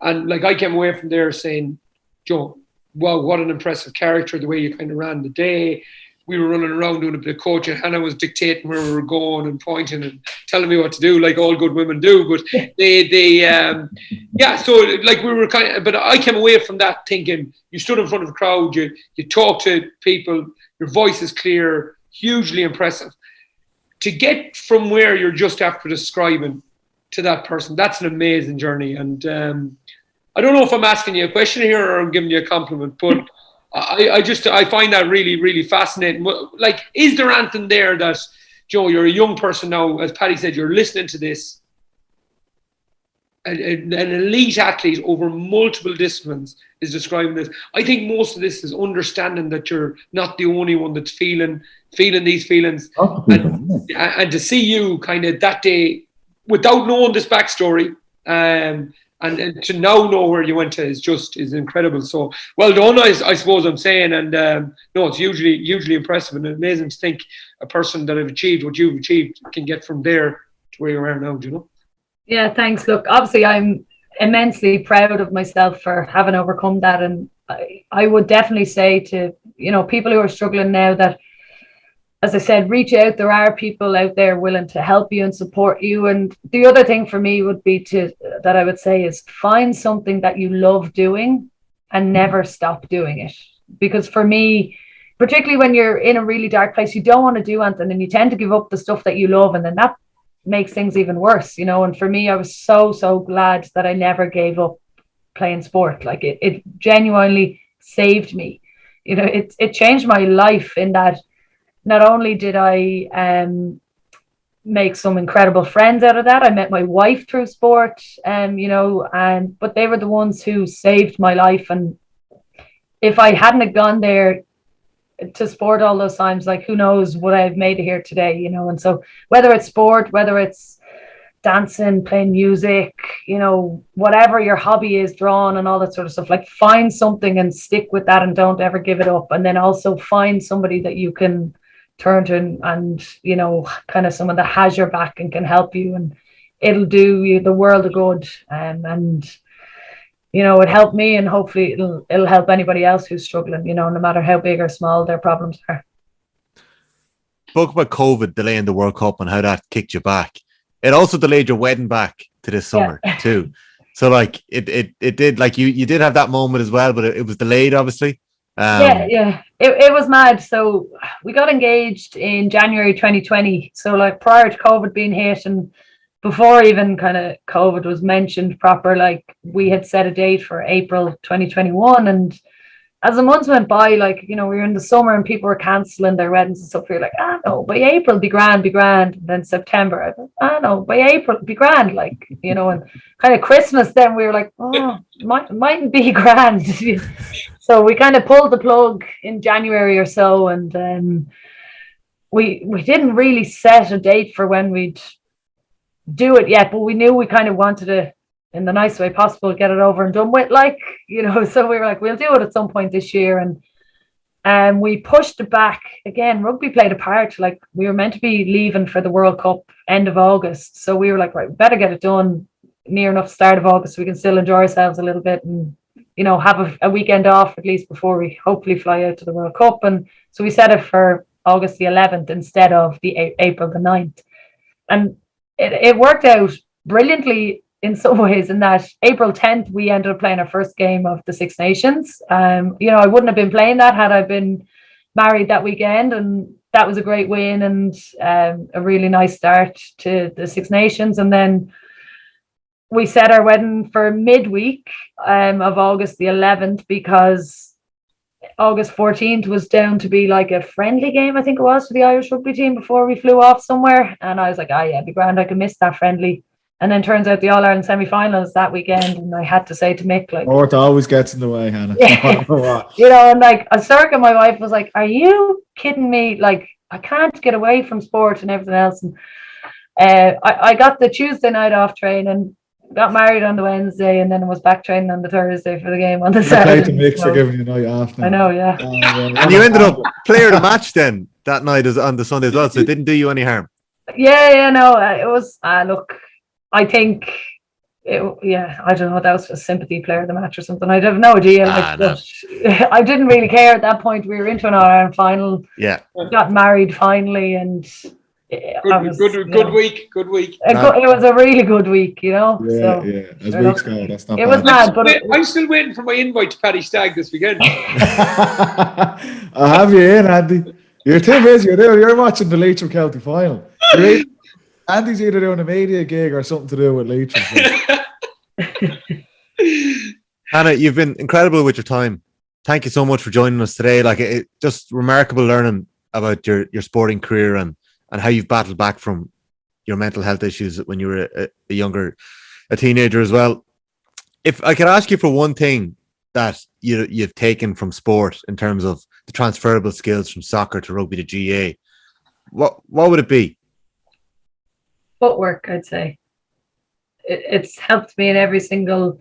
and like, I came away from there saying, Joe, wow, what an impressive character, the way you kind of ran the day. We were running around doing a bit of coaching. Hannah was dictating where we were going and pointing and telling me what to do, like all good women do. But so like, we were kind of, but I came away from that thinking, you stood in front of a crowd, you talked to people, your voice is clear, hugely impressive. To get from where you're just after describing to that person, that's an amazing journey. And I don't know if I'm asking you a question here or I'm giving you a compliment, but I find that really, really fascinating. Like, is there anything there that, Joe, you're a young person now, as Paddy said, you're listening to this, an elite athlete over multiple disciplines is describing this. I think most of this is understanding that you're not the only one that's feeling these feelings. And to see you kind of that day, without knowing this backstory, and to now know where you went to is incredible. So well done, I suppose I'm saying. And no, it's hugely impressive and amazing to think a person that have achieved what you've achieved can get from there to where you are now, do you know? Yeah, thanks. Look, obviously I'm immensely proud of myself for having overcome that. And I would definitely say to, you know, people who are struggling now that, as I said, reach out. There are people out there willing to help you and support you. And the other thing for me would be that I would say is find something that you love doing and never stop doing it. Because for me, particularly when you're in a really dark place, you don't want to do anything and you tend to give up the stuff that you love, and then that makes things even worse, you know. And for me, I was so glad that I never gave up playing sport. Like, it genuinely saved me. You know, it changed my life in that not only did I make some incredible friends out of that, I met my wife through sport, you know, but they were the ones who saved my life. And if I hadn't have gone there to sport all those times, like, who knows what I've made it here today, you know. And so whether it's sport, whether it's dancing, playing music, you know, whatever your hobby is, drawing and all that sort of stuff, like, find something and stick with that and don't ever give it up. And then also find somebody that you can turn to and you know, kind of someone that has your back and can help you, and it'll do you the world of good. And you know, it helped me, and hopefully it'll help anybody else who's struggling, you know, no matter how big or small their problems are. Spoke about COVID delaying the World Cup and how that kicked you back. It also delayed your wedding back to this summer too. So like it did, like you did have that moment as well, but it was delayed, obviously. It was mad. So we got engaged in January 2020. So like prior to COVID being hit, and before even kind of COVID was mentioned proper, like, we had set a date for April 2021. And as the months went by, like, you know, we were in the summer and people were cancelling their weddings and stuff. We were like, no, by April, be grand. And then September, no, by April, be grand. Like, you know, and kind of Christmas, then we were like, mightn't be grand. So we kind of pulled the plug in January or so. And we didn't really set a date for when we'd do it yet, but we knew we kind of wanted to, in the nice way possible, get it over and done with, like, you know. So we were like, we'll do it at some point this year. And we pushed it back again. Rugby played a part. Like, we were meant to be leaving for the World Cup end of August, so we were like, right, we better get it done near enough start of August so we can still enjoy ourselves a little bit and, you know, have a weekend off at least before we hopefully fly out to the World Cup. And so we set it for August the 11th instead of the April the 9th. And it worked out brilliantly in some ways, in that April 10th, we ended up playing our first game of the Six Nations. You know, I wouldn't have been playing that had I been married that weekend. And that was a great win and a really nice start to the Six Nations. And then we set our wedding for midweek of August the 11th because August 14th was down to be like a friendly game, I think it was, for the Irish rugby team before we flew off somewhere. And I was like, yeah, it'd be grand, I could miss that friendly. And then turns out the All-Ireland semi-finals that weekend, and I had to say to Mick, like, oh, it always gets in the way, Hannah. Yeah. You know, and like Circa, my wife was like, are you kidding me? Like, I can't get away from sport and everything else. And I got the Tuesday night off training, got married on the Wednesday, and then I was back training on the Thursday for the game on the Saturday. To Mick for giving you a night off now. I know, yeah. And you ended up player of the match then that night on the Sunday as well, so it didn't do you any harm. Yeah, no, it was, look, I think, I don't know, that was a sympathy player of the match or something. I have no idea. No. I didn't really care at that point. We were into an All-Ireland final. Yeah. Got married finally, and good week. It was a really good week, you know. As weeks go, that's not it bad. was mad, but I'm still waiting for my invite to Paddy Stag this weekend. I have you in, Andy. You're too busy. You're watching the Leitrim County final. Andy's either doing a media gig or something to do with Leitrim. Hannah, you've been incredible with your time. Thank you so much for joining us today. Like, it just remarkable learning about your sporting career and how you've battled back from your mental health issues when you were a teenager as well. If I could ask you for one thing that you've taken from sport in terms of the transferable skills from soccer to rugby to GA, what would it be? Footwork, I'd say. It's helped me in every single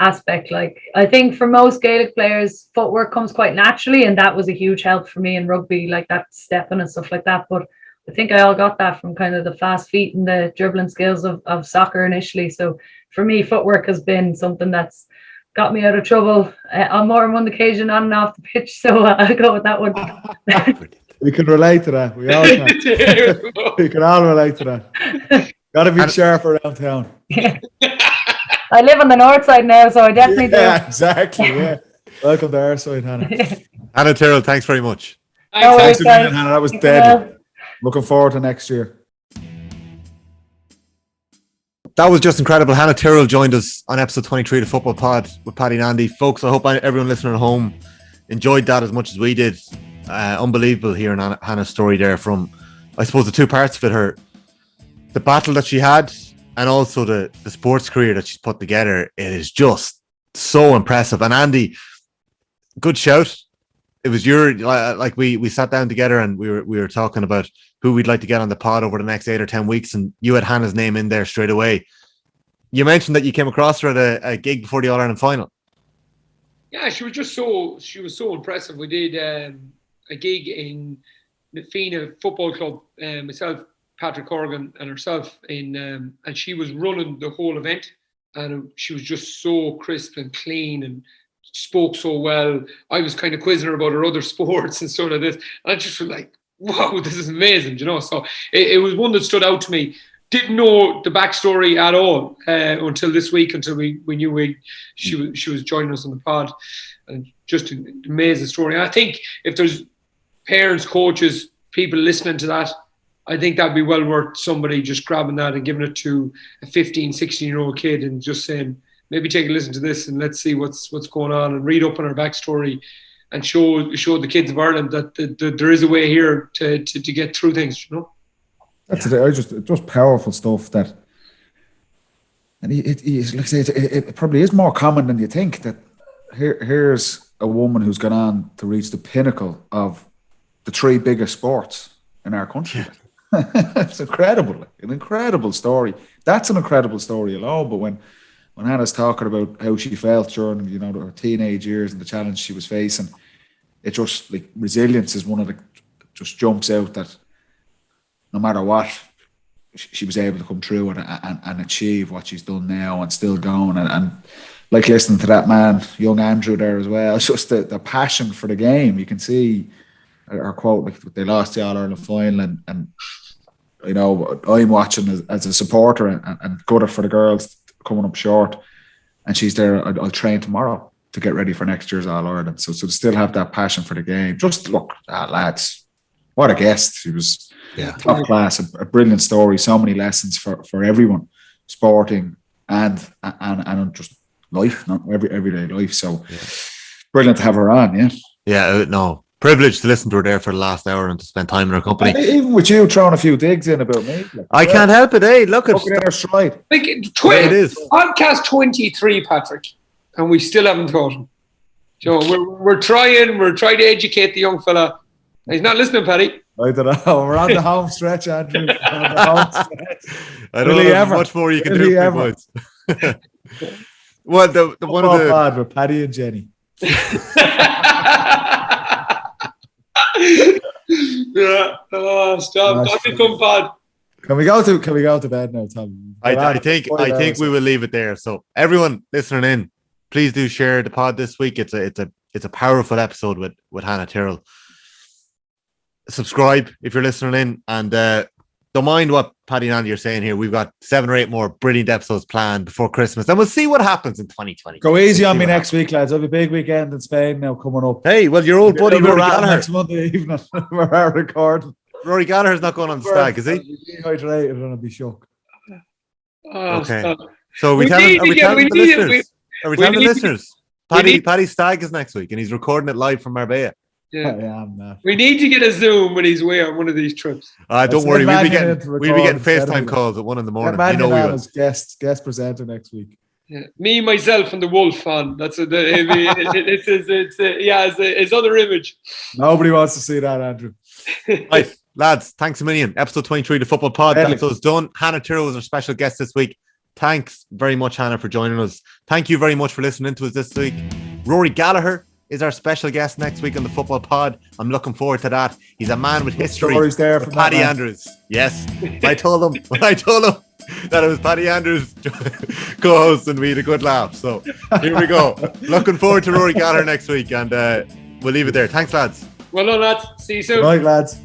aspect. Like, I think for most Gaelic players, footwork comes quite naturally, and that was a huge help for me in rugby, like that stepping and stuff like that. But I think I all got that from kind of the fast feet and the dribbling skills of soccer initially. So for me, footwork has been something that's got me out of trouble on more than one occasion on and off the pitch. So I'll go with that one. We can relate to that. We all can. We can all relate to that. Got to be sharp around town. Yeah. I live on the north side now, so I definitely do. Yeah, exactly. Yeah. Welcome to our side, Hannah. Hannah Tyrrell, thanks very much. Thanks a million, Hannah. That was deadly. Looking forward to next year. That was just incredible. Hannah Tyrrell joined us on episode 23 of the Football Pod with Paddy and Andy. Folks, I hope everyone listening at home enjoyed that as much as we did. Unbelievable hearing Hannah's story there from, I suppose, the two parts of it, the battle that she had and also the sports career that she's put together. It is just so impressive. And Andy, good shout. It was like we sat down together and we were talking about who we'd like to get on the pod over the next 8 or 10 weeks, and you had Hannah's name in there straight away. You mentioned that you came across her at a gig before the All-Ireland final. Yeah, she was so impressive. We did a gig in the Fina Football Club, myself, Patrick Corrigan and herself, and she was running the whole event, and she was just so crisp and clean and spoke so well. I was kind of quizzing her about her other sports and stuff like this, and I just was like, wow, this is amazing, you know. So it was one that stood out to me. Didn't know the backstory at all until this week, until we knew she was joining us on the pod, and just an amazing story. And I think if there's parents, coaches, people listening to that, I think that'd be well worth somebody just grabbing that and giving it to a 15, 16-year-old kid and just saying, maybe take a listen to this and let's see what's going on, and read up on her backstory and show the kids of Ireland that there is a way here to get through things, you know. That's it. It's just powerful stuff that, and it probably is more common than you think, that here's a woman who's gone on to reach the pinnacle of the three biggest sports in our country. It's incredible, an incredible story. That's an incredible story alone. But when Hannah's talking about how she felt during, you know, her teenage years and the challenge she was facing, it just, like, resilience is one of the, just jumps out, that no matter what, she was able to come through and achieve what she's done now and still going. And like listening to that man, young Andrew there as well, it's just the passion for the game. You can see her quote, like they lost the All-Ireland final and you know, I'm watching as a supporter and gutted for the girls coming up short. And she's there, I'll train tomorrow to get ready for next year's All-Ireland. So to still have that passion for the game. Just look, lads, what a guest. She was top class, a brilliant story, so many lessons for everyone, sporting and just life, not everyday life. So brilliant to have her on, yeah. Yeah, no. Privileged to listen to her there for the last hour and to spend time in her company. And even with you throwing a few digs in about me. Like, I can't help it, eh? Look at in her stride. Like, it is. Podcast 23, Patrick, and we still haven't taught him. So we're trying to educate the young fella. He's not listening, Paddy. I don't know. We're on the home stretch, Andrew. I don't know how much more you can do for boys. Well, the one of the pod with Paddy and Jenny. Yeah. Oh, stop. Don't become bad. Can we go to bed now, Tom? I think we will leave it there. So everyone listening in, please do share the pod this week. It's a powerful episode with Hannah Tyrrell. Subscribe if you're listening in, and don't mind what Paddy and Andy are saying here. We've got 7 or 8 more brilliant episodes planned before Christmas, and we'll see what happens in 2020. Go easy on me next week, lads. I have a big weekend in Spain now coming up. Hey, well, your old buddy Rory Gallagher next Monday evening. We're recording. Rory Gallagher's not going on the stag, is he? Dehydrated and I'll be shocked. Okay. Stop. So are we telling the listeners? Paddy's stag is next week, and he's recording it live from Marbella. Yeah. We need to get a Zoom when he's away on one of these trips. Don't worry, we'll be getting FaceTime calls at 1 a.m. You know we will. Guest presenter next week. Yeah. Me, myself, and the wolf on. That's his other image. Nobody wants to see that, Andrew. Right, lads, thanks a million. Episode 23, the Football Pod. The episode's done. Hannah Tyrrell was our special guest this week. Thanks very much, Hannah, for joining us. Thank you very much for listening to us this week. Rory Gallagher is our special guest next week on the Football Pod. I'm looking forward to that. He's a man with history. Stories there from Paddy Andrews. Yes. I told him that it was Paddy Andrews co-host, and we had a good laugh. So here we go. Looking forward to Rory Gallagher next week, and we'll leave it there. Thanks, lads. Well done, lads. See you soon. Right, lads.